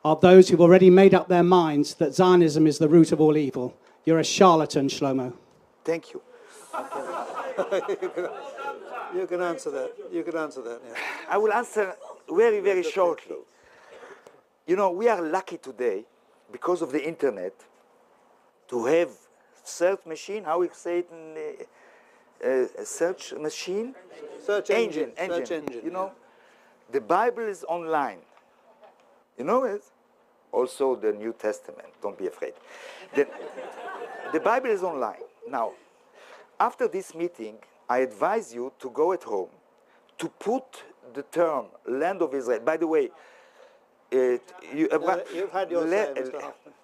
S4: are those who've already made up their minds that Zionism is the root of all evil. You're a charlatan, Shlomo.
S3: Thank you.
S1: You can answer that. You can answer that, yeah.
S3: I will answer very, very shortly. You know, we are lucky today, because of the internet, to have search machine, how we say it in search machine?
S1: Search engine. Search
S3: engine.
S1: engine.
S3: You know, the Bible is online. You know it? Also the New Testament, don't be afraid. The Bible is online. Now, after this meeting, I advise you to go at home, to put the term land of Israel. By the way,
S1: You've had your say, Mr. Hoffman.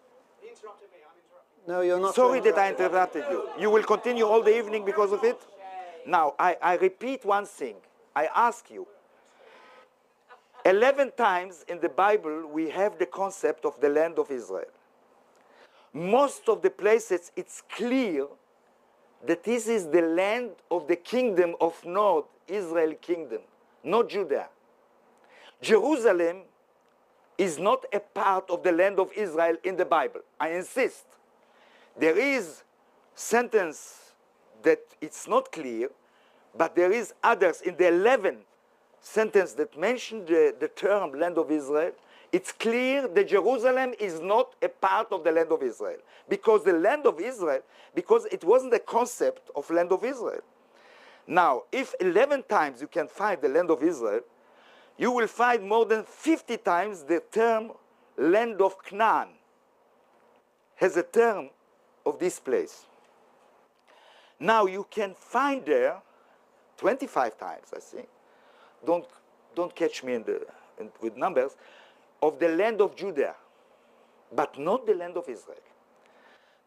S4: He interrupted me, I'm interrupting.
S1: No, you're not.
S3: Sorry that I interrupted you. You will continue all the evening because of it? Now, I repeat one thing. I ask you, 11 times in the Bible we have the concept of the land of Israel. Most of the places it's clear that this is the land of the kingdom of North, Israel kingdom, not Judah. Jerusalem is not a part of the land of Israel in the Bible. I insist. There is sentence that it's not clear, but there is others in the 11 sentence that mention the term land of Israel. It's clear that Jerusalem is not a part of the land of Israel. Because the land of Israel, because it wasn't a concept of land of Israel. Now, if 11 times you can find the land of Israel, you will find more than 50 times the term land of Canaan has a term of this place. Now you can find there 25 times, I think. Don't catch me with numbers, of the land of Judah, but not the land of Israel.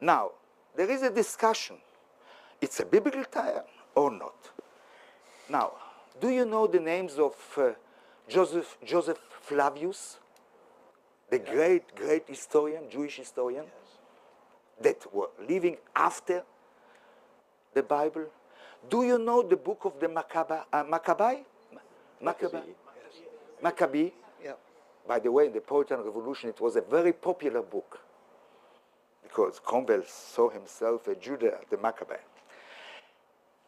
S3: Now, there is a discussion. It's a biblical term or not? Now, do you know the names of Joseph Flavius, the great historian, Jewish historian, that were living after the Bible. Do you know the book of the Maccabee? Maccabee.
S1: Yeah.
S3: By the way, in the Puritan Revolution, it was a very popular book because Cromwell saw himself a Judah, the Maccabee.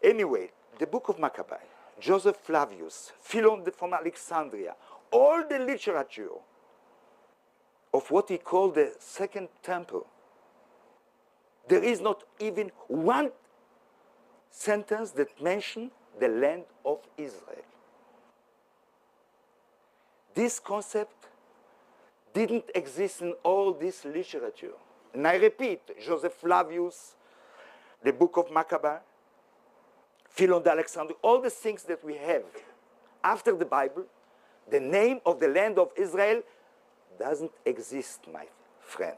S3: Anyway, the book of Maccabee, Joseph Flavius, Philon from Alexandria, all the literature of what he called the Second Temple, there is not even one sentence that mentions the land of Israel. This concept didn't exist in all this literature. And I repeat, Joseph Flavius, the book of Maccabee, Philon d'Alexandria, all the things that we have after the Bible, the name of the land of Israel doesn't exist, my friend,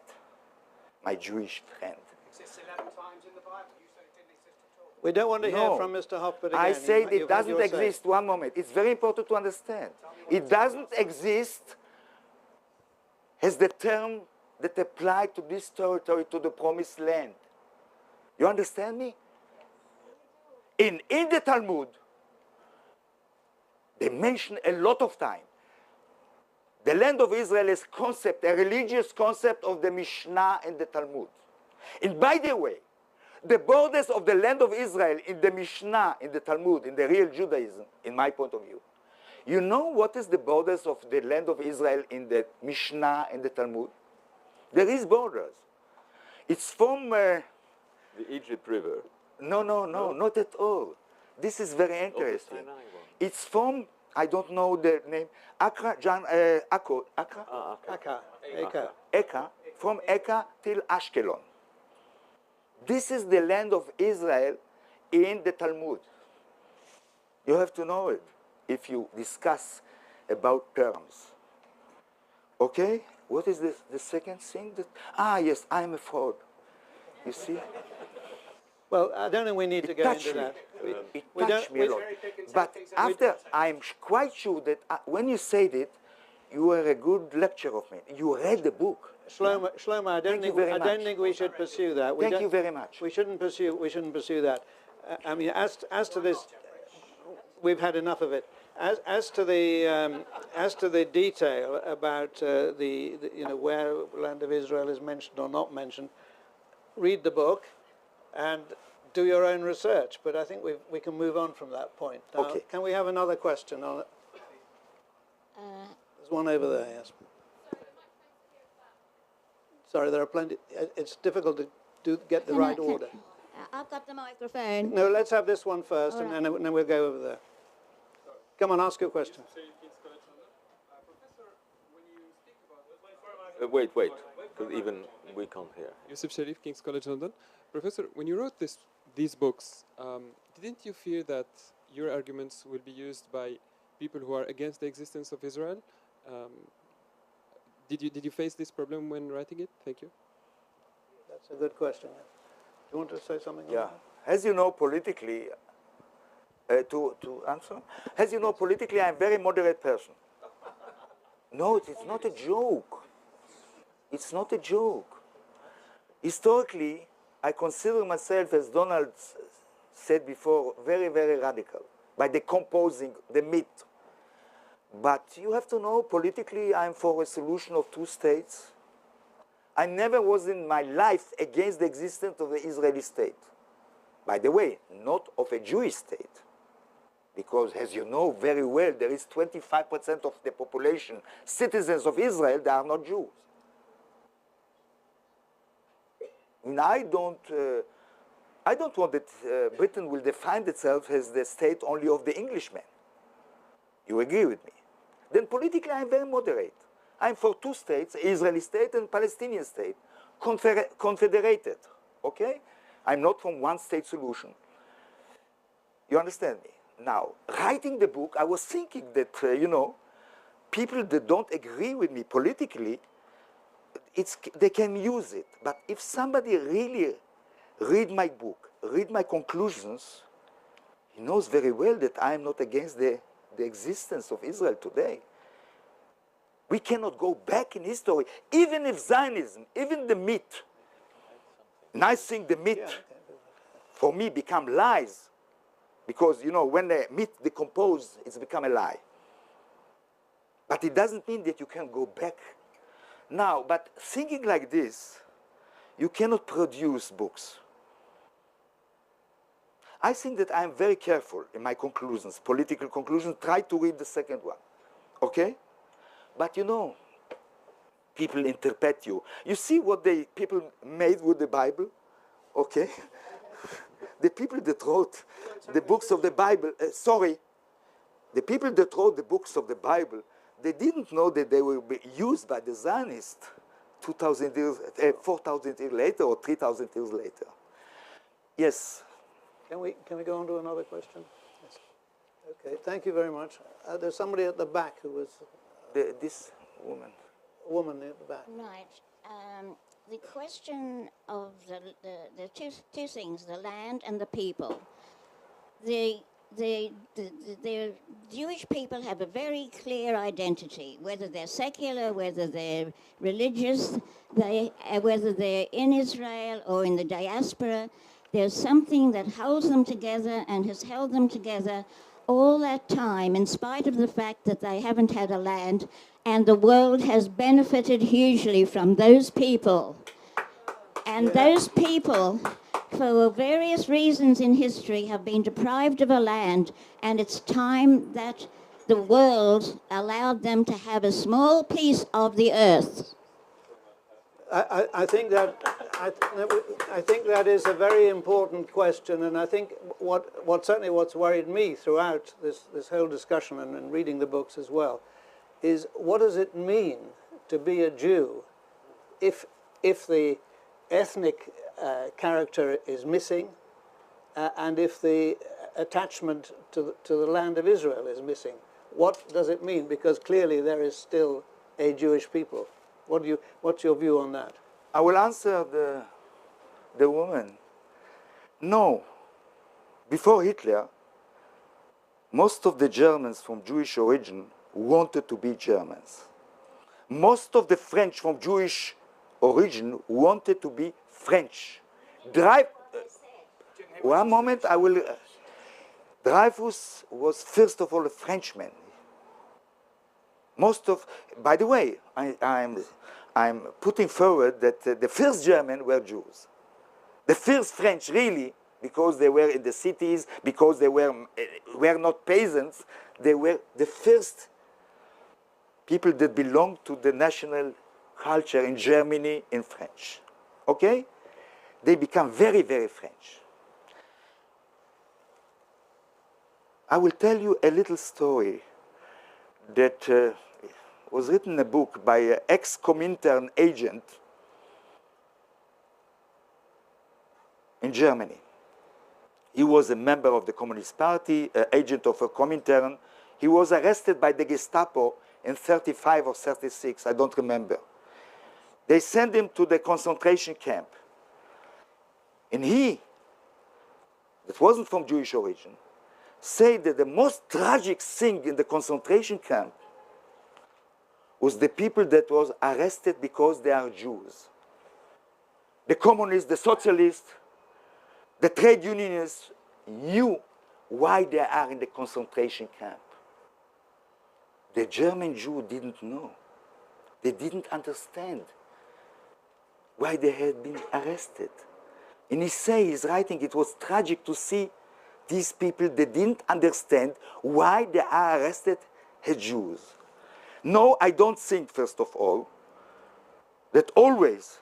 S3: my Jewish friend.
S4: Exists 11 times in the Bible. You said it didn't exist at all.
S1: We don't want to hear
S3: No.
S1: from Mr. Hoppert again.
S3: I said it
S1: You've had
S3: doesn't
S1: your say.
S3: exist. One moment. It's very important to understand. It doesn't exist as the term that applied to this territory, to the promised land. You understand me? In the Talmud, they mention a lot of time the land of Israel is concept, a religious concept of the Mishnah and the Talmud. And by the way, the borders of the land of Israel in the Mishnah, in the Talmud, in the real Judaism, in my point of view, you know what is the borders of the land of Israel in the Mishnah and the Talmud? There is borders. It's from...
S2: the Egypt River.
S3: No, not at all. This is very interesting. It's from, I don't know the name, Accra, Eka, from Eka till Ashkelon. This is the land of Israel in the Talmud. You have to know it if you discuss about terms. Okay? What is the second thing? Yes, I'm a fraud. You see?
S1: Well, I don't think we need to go into that.
S3: It
S1: we
S3: touched
S1: don't-
S3: me a lot. But after, I'm quite sure that when you said it, you were a good lecturer of me. You read the book.
S1: Shlomo, I don't
S3: Thank you
S1: think
S3: very
S1: I don't
S3: much.
S1: think we should pursue that.
S3: Thank you very much.
S1: We shouldn't pursue that. I mean, as to this, we've had enough of it. As to the detail about the where land of Israel is mentioned or not mentioned, read the book and do your own research. But I think we can move on from that point. Now,
S3: Okay.
S1: Can we have another question on it? There's one over there. Yes. Sorry, there are plenty. It's difficult to get the right order.
S6: I've got the microphone.
S1: No, let's have this one first,
S6: All
S1: and
S6: right.
S1: then we'll go over there. Come on, ask your question.
S2: Wait, because even we can't hear.
S7: Yusuf Sharif, King's College London. Professor, when you wrote these books, didn't you fear that your arguments will be used by people who are against the existence of Israel? Did you face this problem when writing it? Thank you.
S1: That's a good question. Do you want to say something? on
S3: Yeah.
S1: that?
S3: As you know, politically, to answer, as you know, politically, I'm a very moderate person. No, it's not a joke. It's not a joke. Historically, I consider myself, as Donald said before, very, very radical by decomposing the myth. But you have to know, politically, I'm for a solution of two states. I never was in my life against the existence of the Israeli state. By the way, not of a Jewish state. Because, as you know very well, there is 25% of the population, citizens of Israel, that are not Jews. And I don't want that Britain will define itself as the state only of the Englishmen. You agree with me? Then politically, I'm very moderate. I'm for two states, Israeli state and Palestinian state, confederated, okay? I'm not from one state solution. You understand me? Now, writing the book, I was thinking that, people that don't agree with me politically, they can use it. But if somebody really read my book, read my conclusions, he knows very well that I am not against the existence of Israel today. We cannot go back in history. Even if Zionism, even the myth, nice thing, the myth, for me, become lies. Because, you know, when the myth decomposes, it's become a lie. But it doesn't mean that you can go back. Now, but thinking like this, you cannot produce books. I think that I'm very careful in my conclusions, political conclusions. Try to read the second one, okay? But you know, people interpret you. You see what the people made with the Bible, okay? The people that wrote the books of the Bible, the people that wrote the books of the Bible, they didn't know that they will be used by the Zionists 2,000 years, 4,000 years later or 3,000 years later. Yes.
S1: Can we go on to another question? Yes. Okay, thank you very much. There's somebody at the back who was...
S3: This woman.
S1: A woman at the back.
S6: Right. The question of the two things, the land and the people. The Jewish people have a very clear identity, whether they're secular, whether they're religious, whether they're in Israel or in the diaspora. There's something that holds them together and has held them together all that time, in spite of the fact that they haven't had a land, and the world has benefited hugely from those people. And those people, for various reasons in history, have been deprived of a land, and it's time that the world allowed them to have a small piece of the earth.
S1: I think that is a very important question, and I think what's worried me throughout this whole discussion and reading the books as well is, what does it mean to be a Jew if the ethnic character is missing, and if the attachment to the land of Israel is missing? What does it mean? Because clearly there is still a Jewish people. What's your view on that?
S3: I will answer the woman. No. Before Hitler, most of the Germans from Jewish origin wanted to be Germans. Most of the French from Jewish origin wanted to be French. One moment, I will... Dreyfus was first of all a Frenchman. By the way, I'm putting forward that the first Germans were Jews. The first French, really, because they were in the cities, because they were not peasants, they were the first people that belonged to the national culture in Germany in French. Okay? They become very, very French. I will tell you a little story that was written in a book by an ex-Comintern agent in Germany. He was a member of the Communist Party, an agent of a Comintern. He was arrested by the Gestapo in 35 or 36, I don't remember. They sent him to the concentration camp. And he, that wasn't from Jewish origin, said that the most tragic thing in the concentration camp was the people that was arrested because they are Jews. The communists, the socialists, the trade unionists knew why they are in the concentration camp. The German Jew didn't know. They didn't understand why they had been arrested. And he's writing, it was tragic to see these people that didn't understand why they are arrested as Jews. No, I don't think, first of all, that always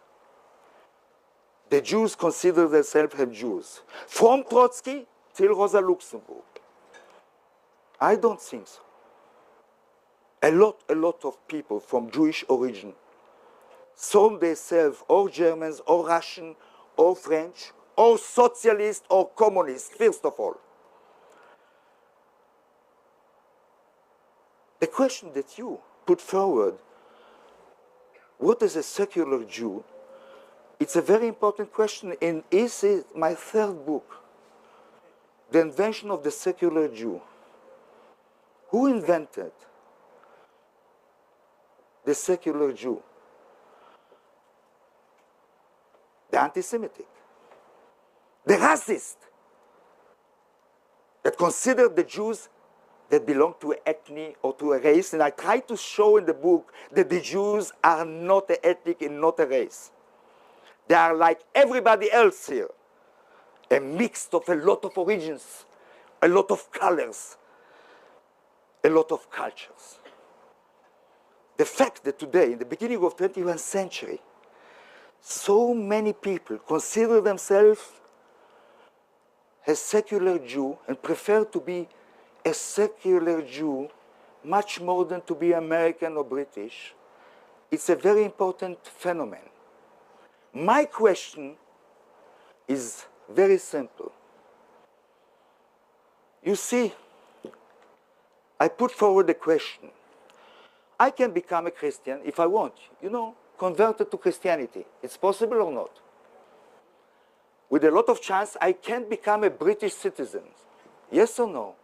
S3: the Jews consider themselves as Jews. From Trotsky till Rosa Luxemburg. I don't think so. A lot of people from Jewish origin saw themselves or Germans or Russian or French or socialist or communist, first of all. The question that you put forward, what is a secular Jew? It's a very important question, and this is my third book, The Invention of the Secular Jew. Who invented the secular Jew, the anti-Semitic, the racist that consider the Jews that belong to an ethnic or to a race. And I try to show in the book that the Jews are not an ethnic and not a race. They are like everybody else here, a mix of a lot of origins, a lot of colors, a lot of cultures. The fact that today, in the beginning of the 21st century, so many people consider themselves as secular Jew and prefer to be a secular Jew much more than to be American or British, it's a very important phenomenon. My question is very simple. You see, I put forward the question. I can become a Christian if I want, converted to Christianity. It's possible or not? With a lot of chance, I can become a British citizen. Yes or no?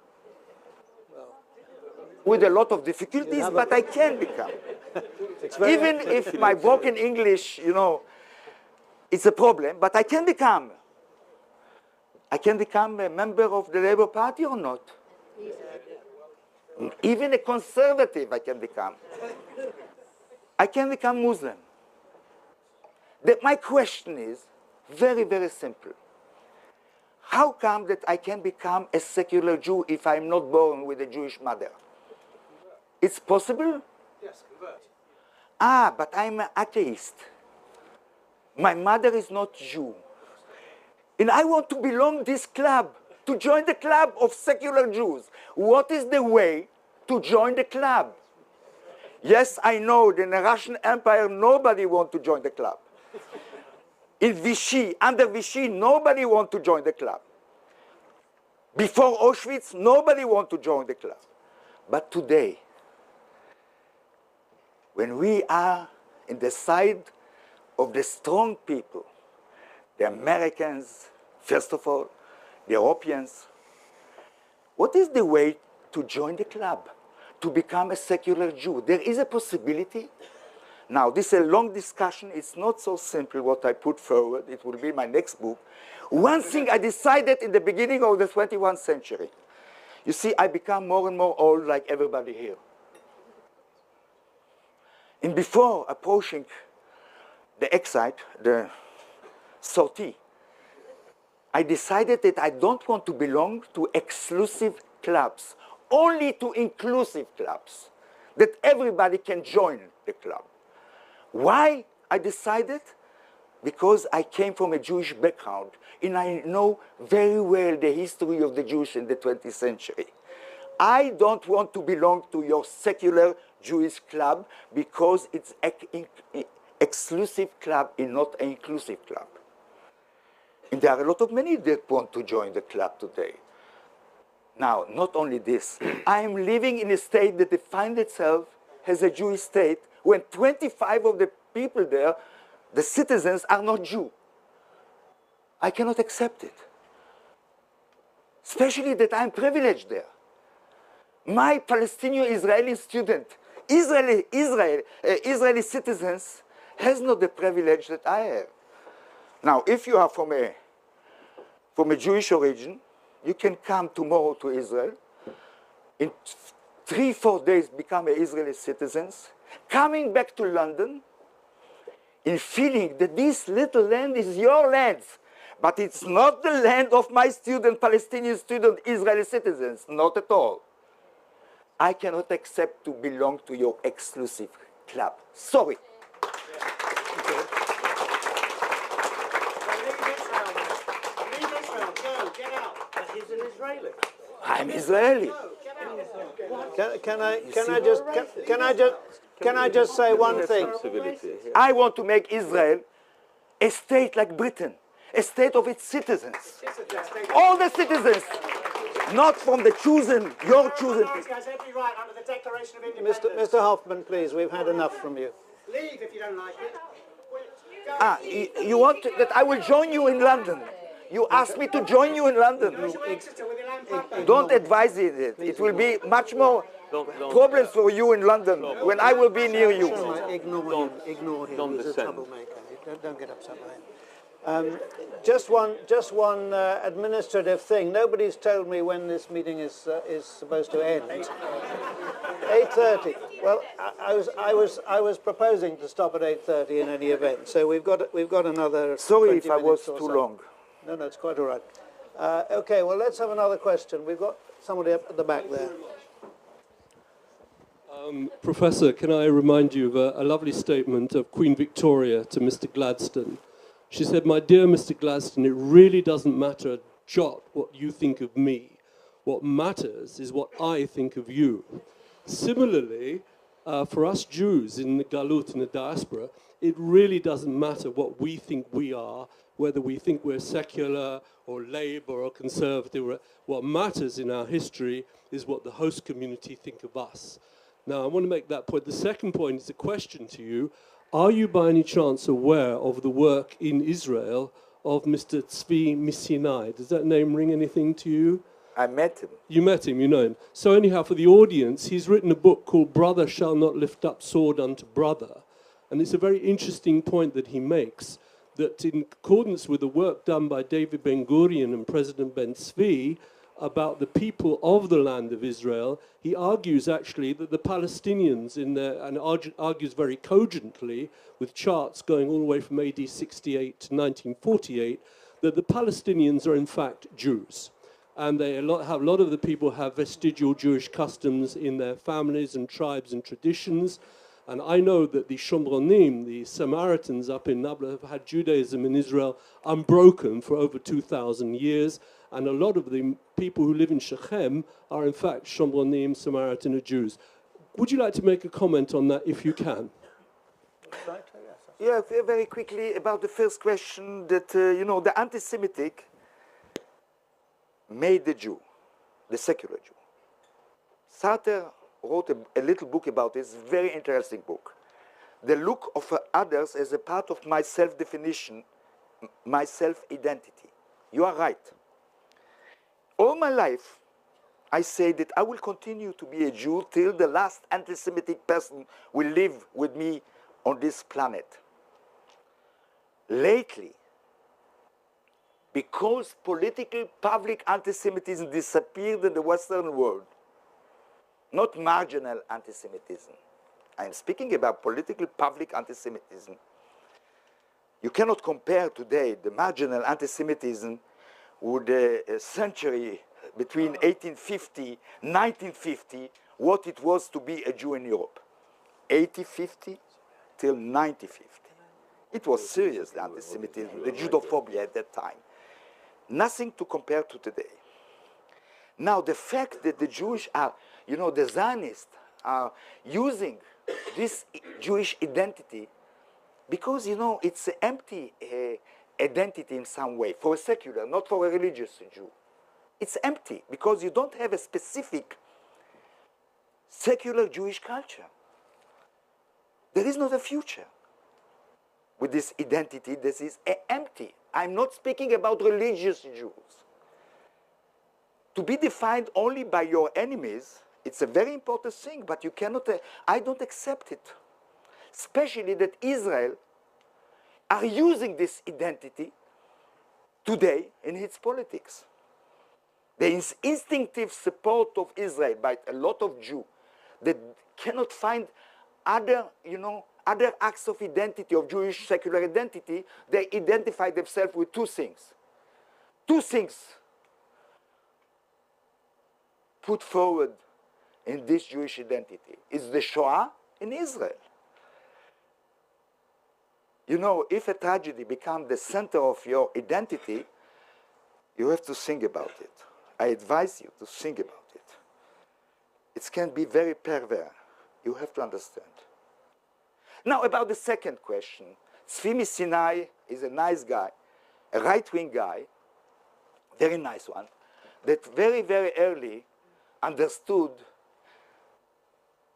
S3: With a lot of difficulties, but I can become. Even if my broken English, it's a problem, but I can become. I can become a member of the Labour Party or not? Even a conservative I can become. I can become Muslim. My question is very, very simple. How come that I can become a secular Jew if I'm not born with a Jewish mother? It's possible?
S1: Yes, convert.
S3: But I'm an atheist. My mother is not Jew. And I want to belong to this club, to join the club of secular Jews. What is the way to join the club? Yes, I know that in the Russian Empire, nobody wants to join the club. In Vichy, under Vichy, nobody wants to join the club. Before Auschwitz, nobody wants to join the club. But today, when we are in the side of the strong people, the Americans, first of all, the Europeans, what is the way to join the club, to become a secular Jew? There is a possibility. Now, this is a long discussion. It's not so simple what I put forward. It will be my next book. One thing I decided in the beginning of the 21st century. You see, I become more and more old like everybody here. And before approaching the exit, the sortie, I decided that I don't want to belong to exclusive clubs, only to inclusive clubs, that everybody can join the club. Why I decided? Because I came from a Jewish background, and I know very well the history of the Jews in the 20th century. I don't want to belong to your secular Jewish club because it's an exclusive club and not an inclusive club. And there are a lot of many that want to join the club today. Now, not only this, I am living in a state that defines itself as a Jewish state when 25 of the people there, the citizens, are not Jew. I cannot accept it. Especially that I'm privileged there. My Palestinian-Israeli student, Israeli citizens, has not the privilege that I have. Now, if you are from a Jewish origin, you can come tomorrow to Israel. In 3-4 days, become an Israeli citizens, coming back to London, and feeling that this little land is your land, but it's not the land of my student, Palestinian student, Israeli citizens, not at all. I cannot accept to belong to your exclusive club. Sorry. I'm Israeli.
S1: Can I just say one thing?
S3: I want to make Israel a state like Britain, a state of its citizens. All the citizens, not from the chosen, your chosen people.
S1: Mr. Hoffman, please, we've had enough from you.
S5: Leave if you don't like it.
S3: You want that I will join you in London? You asked me to join you in London. Don't advise it. It will be much more Problems for you in London when I will be near you.
S1: Ignore him. Ignore him.
S2: don't
S1: He's a
S2: descend.
S1: troublemaker. Don't get upset with him. Just one administrative thing. Nobody's told me when this meeting is supposed to end. 8:30. Well, I was proposing to stop at 8:30 in any event. So we've got another.
S3: Sorry
S1: 20
S3: if I was
S1: minutes or
S3: too
S1: so.
S3: long.
S1: No, it's quite all right. Okay, well, let's have another question. We've got somebody up at the back there.
S8: Professor, can I remind you of a lovely statement of Queen Victoria to Mr. Gladstone? She said, "My dear Mr. Gladstone, it really doesn't matter a jot what you think of me. What matters is what I think of you." Similarly, for us Jews in the Galut, in the diaspora, it really doesn't matter what we think we are, whether we think we're secular or Labour or Conservative. What matters in our history is what the host community think of us. Now, I want to make that point. The second point is a question to you. Are you by any chance aware of the work in Israel of Mr. Tzvi Missinai? Does that name ring anything to you?
S3: I met him.
S8: You met him, you know him. So anyhow, for the audience, he's written a book called Brother Shall Not Lift Up Sword Unto Brother. And it's a very interesting point that he makes, that in accordance with the work done by David Ben-Gurion and President Ben-Tzvi about the people of the land of Israel, he argues actually that the Palestinians and argues very cogently with charts going all the way from AD 68 to 1948, that the Palestinians are in fact Jews. And a lot of the people have vestigial Jewish customs in their families and tribes and traditions. And I know that the Shomronim, the Samaritans up in Nablus, have had Judaism in Israel unbroken for over 2,000 years. And a lot of the people who live in Shechem are in fact Shomronim, Samaritan, or Jews. Would you like to make a comment on that if you can?
S3: Yeah, very quickly about the first question that, the anti-Semitic made the Jew, the secular Jew. Sartre wrote a little book about this, very interesting book. The look of others as a part of my self-definition, my self-identity. You are right. All my life, I say that I will continue to be a Jew till the last anti-Semitic person will live with me on this planet. Lately, because political public anti-Semitism disappeared in the Western world, not marginal anti-Semitism. I'm speaking about political public anti-Semitism. You cannot compare today the marginal anti-Semitism with a century between 1850, 1950, what it was to be a Jew in Europe. 1850 till 1950. It was serious, the anti-Semitism, the Judophobia at that time. Nothing to compare to today. Now, the fact that the Jewish are, the Zionists are using this Jewish identity because, it's an empty identity in some way, for a secular, not for a religious Jew. It's empty because you don't have a specific secular Jewish culture. There is not a future with this identity. This is empty. I'm not speaking about religious Jews. To be defined only by your enemies, it's a very important thing, but you cannot, I don't accept it. Especially that Israel are using this identity today in its politics. There is instinctive support of Israel by a lot of Jews that cannot find other, other acts of identity, of Jewish secular identity. They identify themselves with two things. Two things put forward in this Jewish identity is the Shoah in Israel. If a tragedy becomes the center of your identity, you have to think about it. I advise you to think about it. It can be very perverse. You have to understand. Now, about the second question. Tzvi Missinai is a nice guy, a right-wing guy, very nice one, that very, very early understood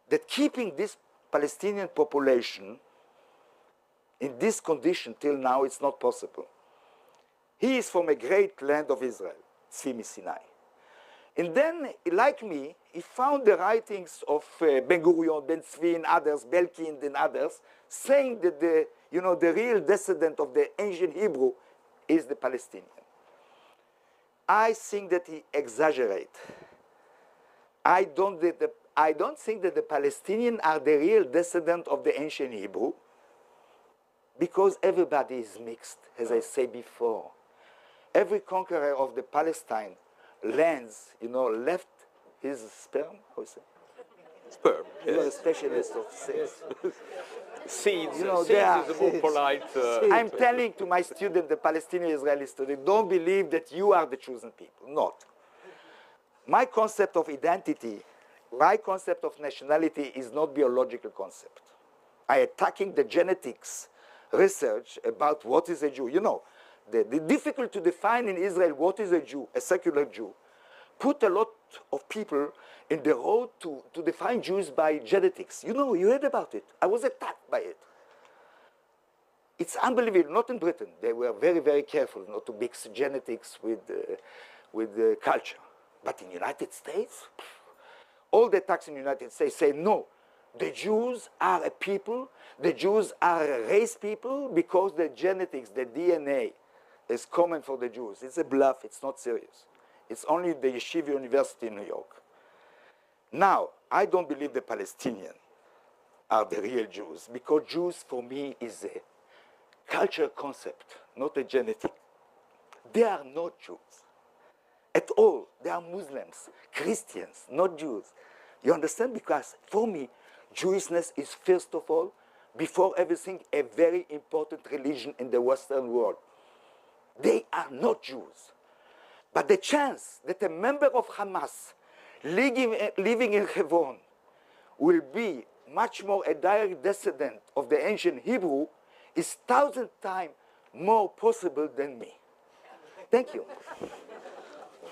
S3: that keeping this Palestinian population in this condition till now, it's not possible. He is from a great land of Israel, Tzvi Missinai. And then, like me, he found the writings of Ben Gurion, Ben Tzvi, and others, Belkind and others, saying that the real descendant of the ancient Hebrew is the Palestinian. I think that he exaggerates. I don't think that the Palestinians are the real descendant of the ancient Hebrew, because everybody is mixed, as I said before. Every conqueror of the Palestine lands, left his sperm. How is it?
S2: Sperm.
S3: You're a
S2: Yes.
S3: specialist of sex.
S2: Seeds.
S3: You know,
S2: Seeds
S3: they are
S2: is a more
S3: seeds.
S2: polite.
S3: I'm telling to my student, the Palestinian Israeli student, don't believe that you are the chosen people. Not. My concept of identity, my concept of nationality is not biological concept. I attacking the genetics research about what is a Jew. You know, the difficult to define in Israel what is a Jew, a secular Jew, put a lot of people in the road to define Jews by genetics. You know, you heard about it. I was attacked by it. It's unbelievable. Not in Britain. They were very, very careful not to mix genetics with culture. But in the United States, all the attacks in the United States say no. The Jews are a people. The Jews are a race people because the genetics, the DNA, is common for the Jews. It's a bluff. It's not serious. It's only the Yeshiva University in New York. Now, I don't believe the Palestinians are the real Jews, because Jews for me is a cultural concept, not a genetic. They are not Jews at all. They are Muslims, Christians, not Jews. You understand? Because for me, Jewishness is first of all, before everything, a very important religion in the Western world. They are not Jews. But the chance that a member of Hamas living in Hebron will be much more a direct descendant of the ancient Hebrew is 1,000 times more possible than me. Thank you.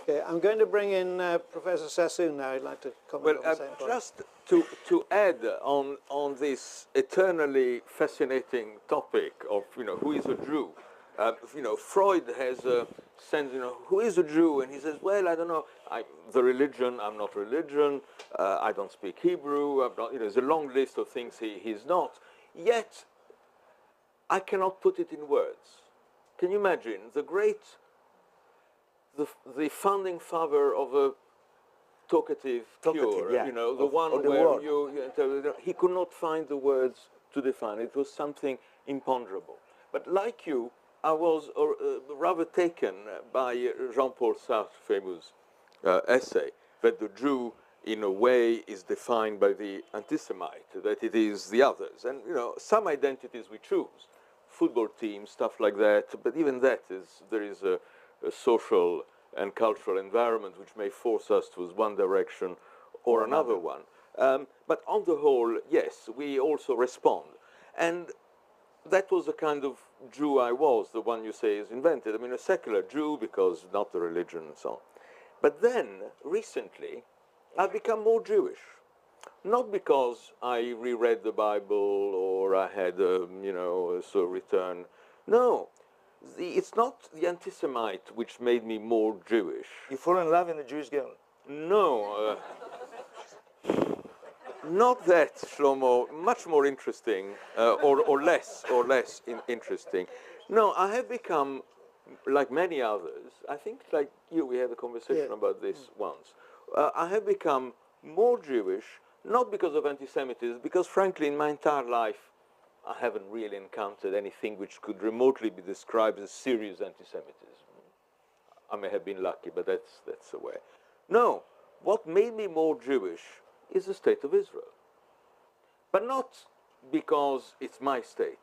S1: Okay, I'm going to bring in Professor Sassoon now. I'd like to comment on the same point.
S2: Just to add on this eternally fascinating topic of who is a Jew. Freud has a sense, who is a Jew? And he says, well, I don't know, the religion, I'm not religion, I don't speak Hebrew, I'm not, there's a long list of things he's not. Yet, I cannot put it in words. Can you imagine the founding father of a talkative cure,
S3: yeah,
S2: the one where he could not find the words to define it. It was something imponderable. But like you, I was rather taken by Jean-Paul Sartre's famous essay that the Jew, in a way, is defined by the anti-Semite, that it is the others. And, some identities we choose, football teams, stuff like that, but even that there is a social and cultural environment which may force us towards one direction or another one. But on the whole, yes, we also respond. And that was the kind of Jew I was, the one you say is invented. I mean, a secular Jew, because not the religion and so on. But then, recently, I've become more Jewish. Not because I reread the Bible or I had a return. No, it's not the anti-Semite which made me more Jewish.
S3: You fall in love in a Jewish girl?
S2: No. Not that, Shlomo. Much more interesting, or less interesting. No, I have become, like many others, I think like you, we had a conversation about this once. I have become more Jewish, not because of anti-Semitism, because frankly, in my entire life, I haven't really encountered anything which could remotely be described as serious anti-Semitism. I may have been lucky, but that's the way. No, what made me more Jewish is the state of Israel. But not because it's my state.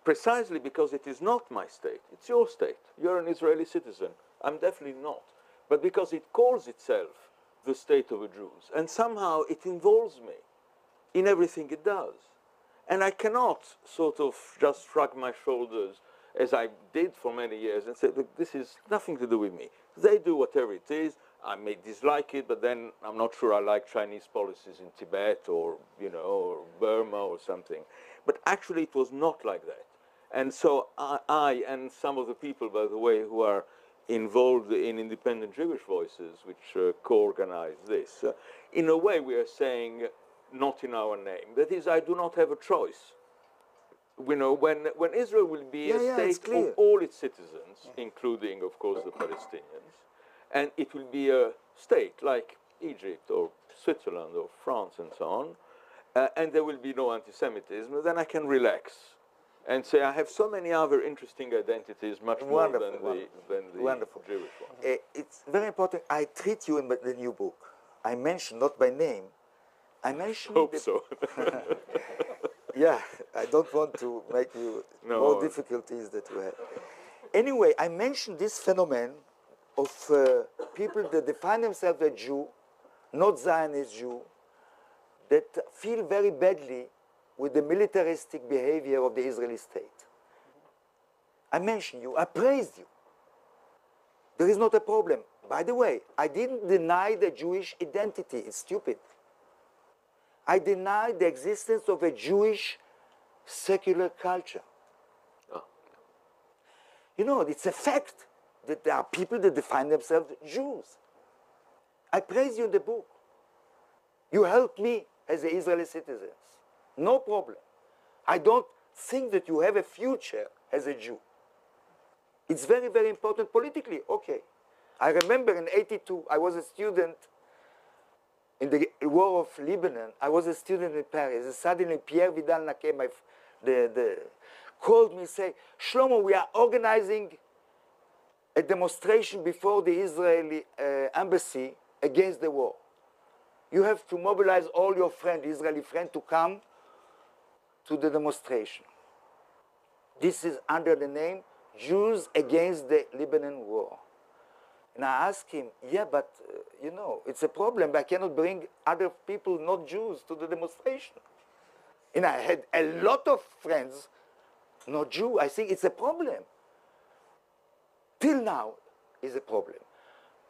S2: Precisely because it is not my state. It's your state. You're an Israeli citizen. I'm definitely not. But because it calls itself the state of the Jews. And somehow it involves me in everything it does. And I cannot sort of just shrug my shoulders, as I did for many years, and say, look, this is nothing to do with me. They do whatever it is. I may dislike it, but then I'm not sure I like Chinese policies in Tibet or, or Burma or something. But actually it was not like that. And so I and some of the people, by the way, who are involved in Independent Jewish Voices, which co-organize this. In a way, we are saying, not in our name. That is, I do not have a choice. You know, when Israel will be a state of all its citizens, including, of course, the Palestinians, and it will be a state like Egypt or Switzerland or France and so on, and there will be no anti-Semitism, then I can relax and say I have so many other interesting identities, much more than the Jewish one.
S3: It's very important. I treat you in the new book. I mention, not by name, I mention...
S2: Hope so.
S3: Yeah, I don't want to make you more difficulties that you have. Anyway, I mentioned this phenomenon of people that define themselves as Jew, not Zionist Jew, that feel very badly with the militaristic behavior of the Israeli state. I mentioned you, I praised you. There is not a problem. By the way, I didn't deny the Jewish identity, it's stupid. I denied the existence of a Jewish secular culture.
S2: Oh.
S3: You know, it's a fact that there are people that define themselves Jews. I praise you in the book. You helped me as an Israeli citizen. No problem. I don't think that you have a future as a Jew. It's very, very important politically. Okay. I remember in '82, I was a student in the war of Lebanon. I was a student in Paris. And suddenly Pierre Vidal-Naquet called me and said, Shlomo, we are organizing a demonstration before the Israeli embassy against the war. You have to mobilize all your friends, Israeli friends, to come to the demonstration. This is under the name Jews Against the Lebanon War. And I asked him, yeah, but, you know, it's a problem. I cannot bring other people, not Jews, to the demonstration. And I had a lot of friends, not Jew. I think it's a problem. Till now, it's a problem.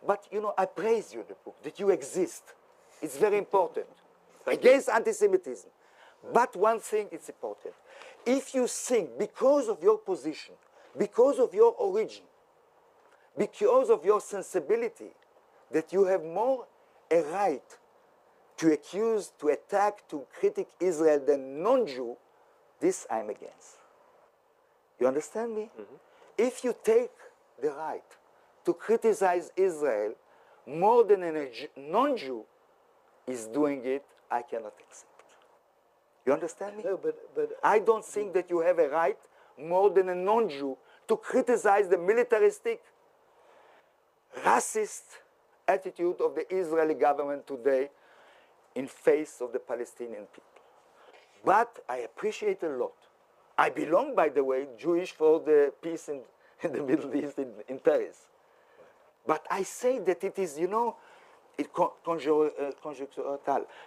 S3: But, you know, I praise you in the book, that you exist. It's very important. Against anti-Semitism. But one thing is important. If you think, because of your position, because of your origin, because of your sensibility, that you have more a right to accuse, to attack, to critique Israel than non-Jew, this I'm against. You understand me? Mm-hmm. If you take the right to criticize Israel more than a non-Jew is doing it, I cannot accept. You understand me?
S1: No, but
S3: I don't think that you have a right more than a non-Jew to criticize the militaristic, racist attitude of the Israeli government today in face of the Palestinian people. But I appreciate a lot. I belong, by the way, Jewish for the peace in the Middle East in Paris. But I say that it is, you know, conjectural.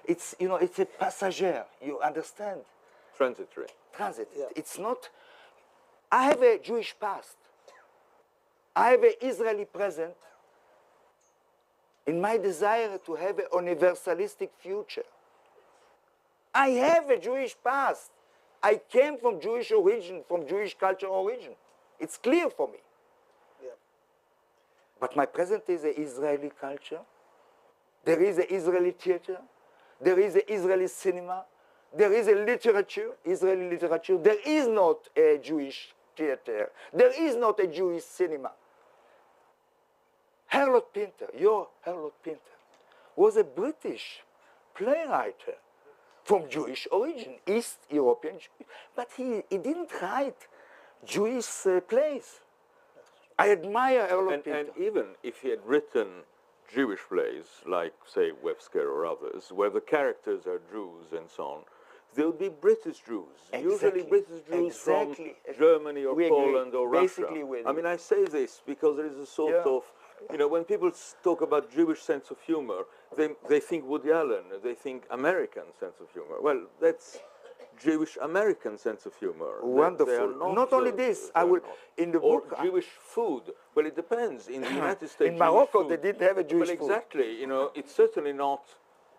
S3: It's, you know, it's a passager. You understand?
S2: Transitory.
S3: Transit.
S1: Yeah.
S3: It's not. I have a Jewish past. I have an Israeli present in my desire to have a universalistic future. I have a Jewish past. I came from Jewish origin, from Jewish culture origin. It's clear for me.
S1: yeah.
S3: But my present is an Israeli culture. There is an Israeli theater. There is an Israeli cinema. There is a literature, Israeli literature. There is not a Jewish theater. There is not a Jewish cinema. Harold Pinter, your Harold Pinter, was a British playwright from Jewish origin, East European Jew. But he didn't write Jewish plays. I admire Harold Pinter.
S2: And even if he had written Jewish plays, like, say, Webster or others, where the characters are Jews and so on, there will be British Jews, usually British Jews from Germany or Poland or Russia. I mean, I say this because there is a sort of, you know, when people talk about Jewish sense of humor, they think Woody Allen, they think American sense of humor. Well, that's Jewish-American sense of humor.
S3: Wonderful. Not only this, I will, in the book...
S2: Or Jewish food. Well, it depends. In the United States,
S3: in Morocco, they didn't have a Jewish food.
S2: Well, exactly. You know, it's certainly not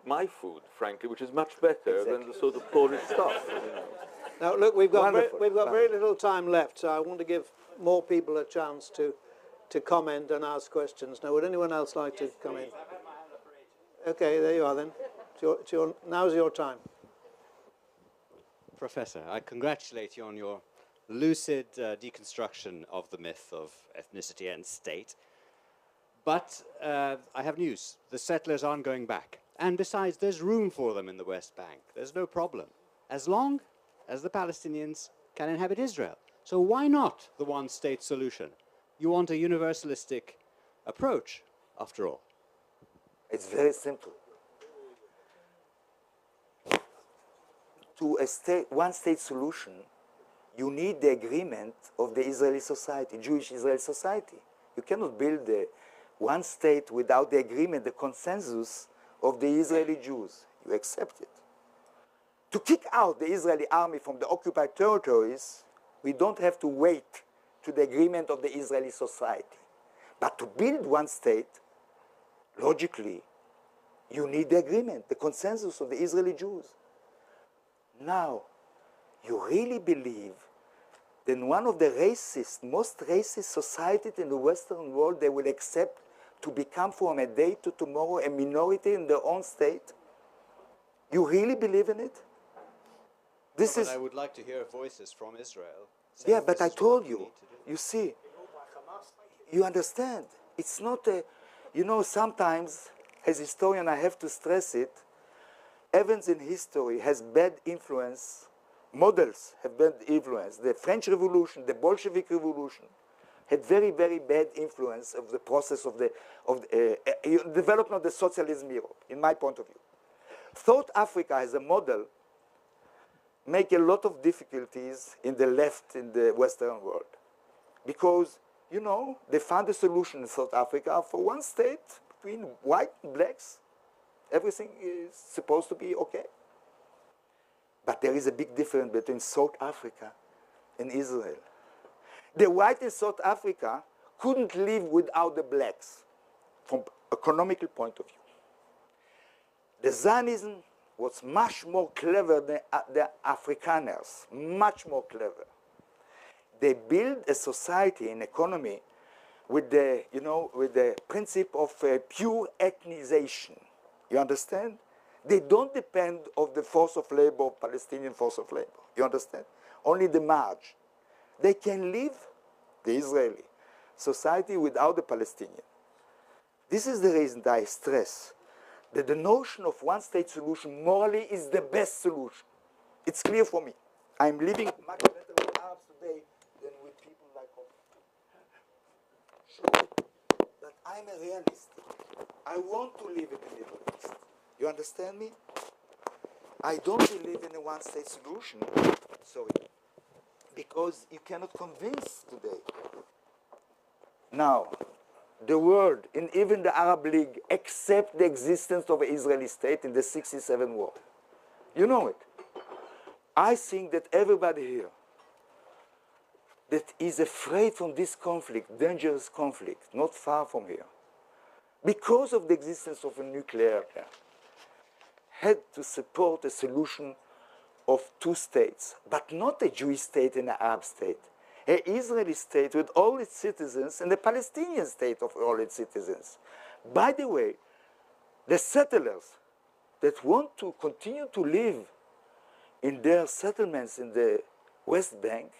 S2: my food, frankly, which is much better than the sort of Polish stuff. You know.
S1: Now, look, we've got very little time left, so I want to give more people a chance to to comment and ask questions. Now, would anyone else like to come in? Okay, there you are then. Now's your time.
S9: Professor, I congratulate you on your lucid deconstruction of the myth of ethnicity and state. But I have news. The settlers aren't going back. And besides, there's room for them in the West Bank. There's no problem. As long as the Palestinians can inhabit Israel. So why not the one-state solution? You want a universalistic approach, after all.
S3: It's very simple. To a one-state solution, you need the agreement of the Israeli society, Jewish Israeli society. You cannot build one state without the agreement, the consensus of the Israeli Jews. You accept it. To kick out the Israeli army from the occupied territories, we don't have to wait to the agreement of the Israeli society. But to build one state, logically, you need the agreement, the consensus of the Israeli Jews. Now, you really believe that in one of the most racist societies in the Western world, they will accept to become from a day to tomorrow a minority in their own state? You really believe in it? This is.
S9: I would like to hear voices from Israel.
S3: Yeah, but I told you. You see, you understand. It's not a. You know, sometimes, as a historian, I have to stress it. Events in history has bad influence. Models have bad influence. The French Revolution, the Bolshevik Revolution, had very, very bad influence of the process of the development of the socialism in Europe, in my point of view. South Africa as a model make a lot of difficulties in the left in the Western world. Because, you know, they found a solution in South Africa for one state between white and blacks. Everything is supposed to be okay. But there is a big difference between South Africa and Israel. The white in South Africa couldn't live without the blacks from economical point of view. The Zionism was much more clever than the Afrikaners, much more clever. They built a society and economy with the, you know, with the principle of pure ethnization. You understand? They don't depend on the force of labor, Palestinian force of labor. You understand? Only the marge. They can live, the Israeli society, without the Palestinian. This is the reason that I stress that the notion of one-state solution morally is the best solution. It's clear for me. I'm living much better with Arabs today than with people like us. But I'm a realist. I want to live in the Middle East. You understand me? I don't believe in a one-state solution, sorry, because you cannot convince today. Now, the world, and even the Arab League, accept the existence of an Israeli state in the 67 war. You know it. I think that everybody here that is afraid from this conflict, dangerous conflict, not far from here, because of the existence of a nuclear attack, had to support a solution of two states, but not a Jewish state and an Arab state. An Israeli state with all its citizens and a Palestinian state of all its citizens. By the way, the settlers that want to continue to live in their settlements in the West Bank,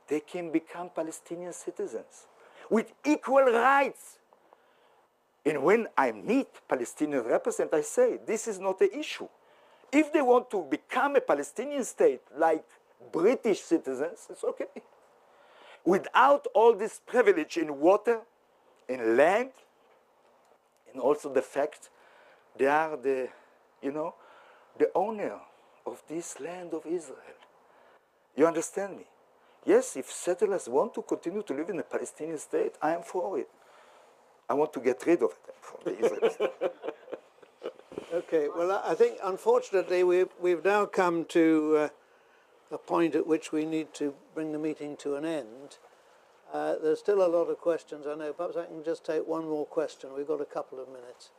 S3: they can become Palestinian citizens with equal rights. And when I meet Palestinian representatives, I say, this is not an issue. If they want to become a Palestinian state like British citizens, it's okay. Without all this privilege in water, in land, and also the fact they are the, you know, the owner of this land of Israel. You understand me? Yes, if settlers want to continue to live in a Palestinian state, I am for it. I want to get rid of it from the Israeli state.
S1: Okay, well, I think, unfortunately, we've now come to a point at which we need to bring the meeting to an end. There's still a lot of questions, I know. Perhaps I can just take one more question. We've got a couple of minutes.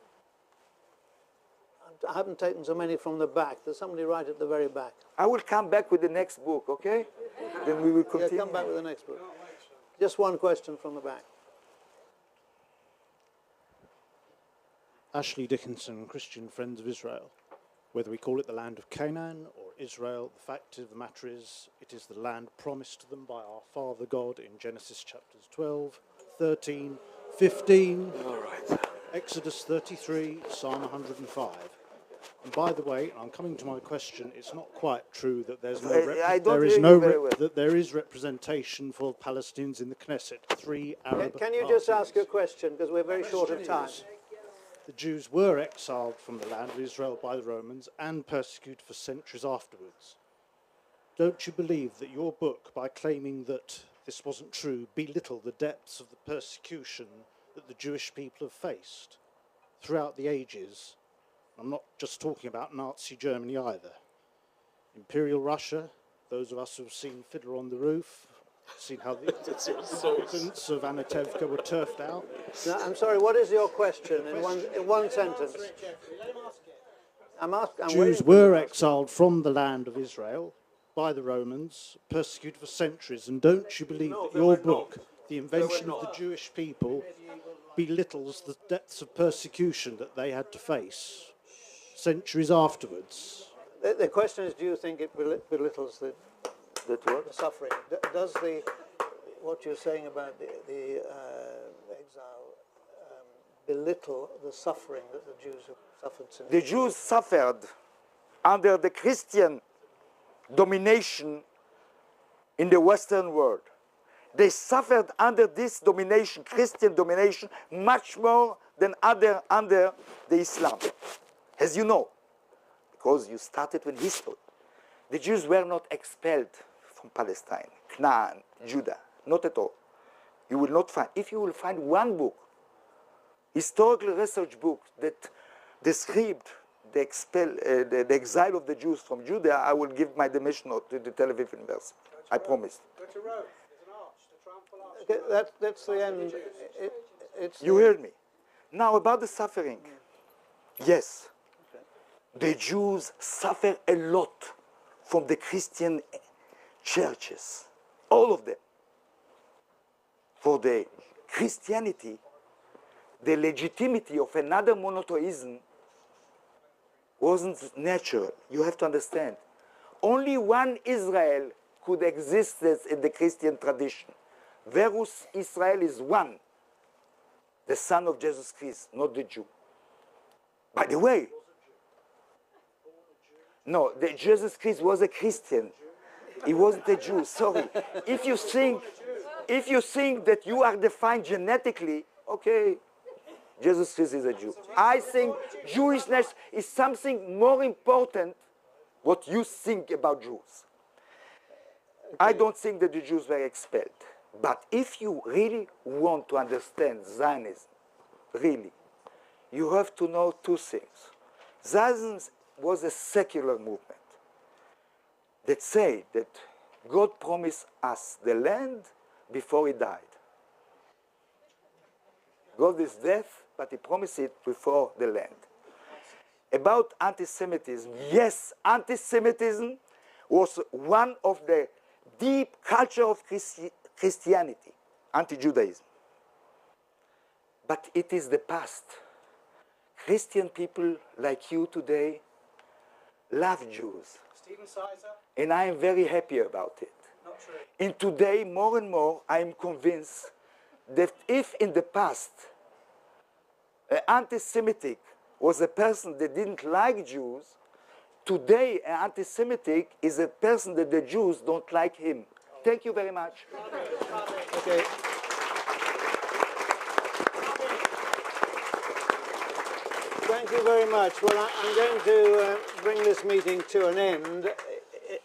S1: I haven't taken so many from the back. There's somebody right at the very back.
S3: I will come back with the next book, okay? Then we will continue.
S1: Yeah, come back with the next book. Just one question from the back.
S10: Ashley Dickinson, Christian Friends of Israel. Whether we call it the land of Canaan or Israel, the fact of the matter is it is the land promised to them by our Father God in Genesis chapters 12, 13, 15, Exodus 33, Psalm 105. And by the way, I'm coming to my question, it's not quite true that there's there is representation for Palestinians in the Knesset. 3 Arab
S1: Can you just ask your question, because we're very short of time?
S10: The Jews were exiled from the land of Israel by the Romans and persecuted for centuries afterwards. Don't you believe that your book, by claiming that this wasn't true, belittled the depths of the persecution that the Jewish people have faced throughout the ages? I'm not just talking about Nazi Germany either. Imperial Russia, those of us who have seen Fiddler on the Roof, seen how the occupants of Anatevka were turfed out.
S1: No, I'm sorry, what is your question in one sentence?
S10: Jews were exiled from the land of Israel by the Romans, persecuted for centuries, and don't you believe that your book, The Invention of the Jewish People, belittles the depths of persecution that they had to face centuries afterwards?
S1: The question is, do you think it belittles the suffering? Does what you're saying about the exile belittle the suffering that the Jews have suffered since?
S3: The Jews suffered under the Christian domination in the Western world. They suffered under this domination, Christian domination, much more than under the Islam, as you know, because you started with history. The Jews were not expelled from Palestine, Canaan, Judah, not at all. You will not find, if you will find one book, historical research book that described the exile of the Jews from Judah, I will give my demission to the Tel Aviv University. I promise.
S1: Go to Rome. There's an arch, the triumphal arch. That's the end.
S3: You heard me. Now about the suffering. Yes, the Jews suffer a lot from the Christian churches, all of them. For the Christianity, the legitimacy of another monotheism wasn't natural. You have to understand. Only one Israel could exist in the Christian tradition. Verus Israel is one, the son of Jesus Christ, not the Jew. By the way, no, Jesus Christ was a Christian. He wasn't a Jew, sorry. If you think that you are defined genetically, okay, Jesus Christ is a Jew. I think Jewishness is something more important what you think about Jews. I don't think that the Jews were expelled. But if you really want to understand Zionism, really, you have to know two things. Zionism was a secular movement that said that God promised us the land before he died. God is death, but he promised it before the land. About anti-Semitism, yes, anti-Semitism was one of the deep culture of Christianity, anti-Judaism. But it is the past. Christian people like you today love Jews. And I am very happy about it.
S1: Not true.
S3: And today, more and more, I am convinced that if in the past anti-Semitic was a person that didn't like Jews, today an anti-Semitic is a person that the Jews don't like him. Thank you very much.
S1: Okay. Thank you very much. Well, I'm going to bring this meeting to an end.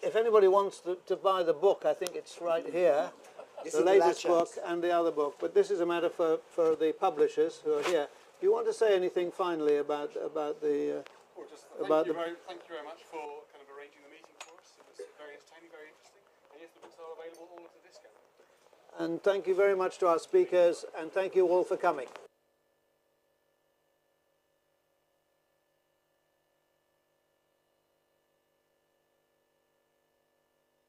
S1: If anybody wants to buy the book, I think it's right here, the latest book and the other book. But this is a matter for the publishers who are here. Do you want to say anything finally about the...
S7: Thank you very much for kind of arranging the meeting for us. It was very entertaining, very interesting. And yes, the books are available all at a discount.
S1: And thank you very much to our speakers, and thank you all for coming.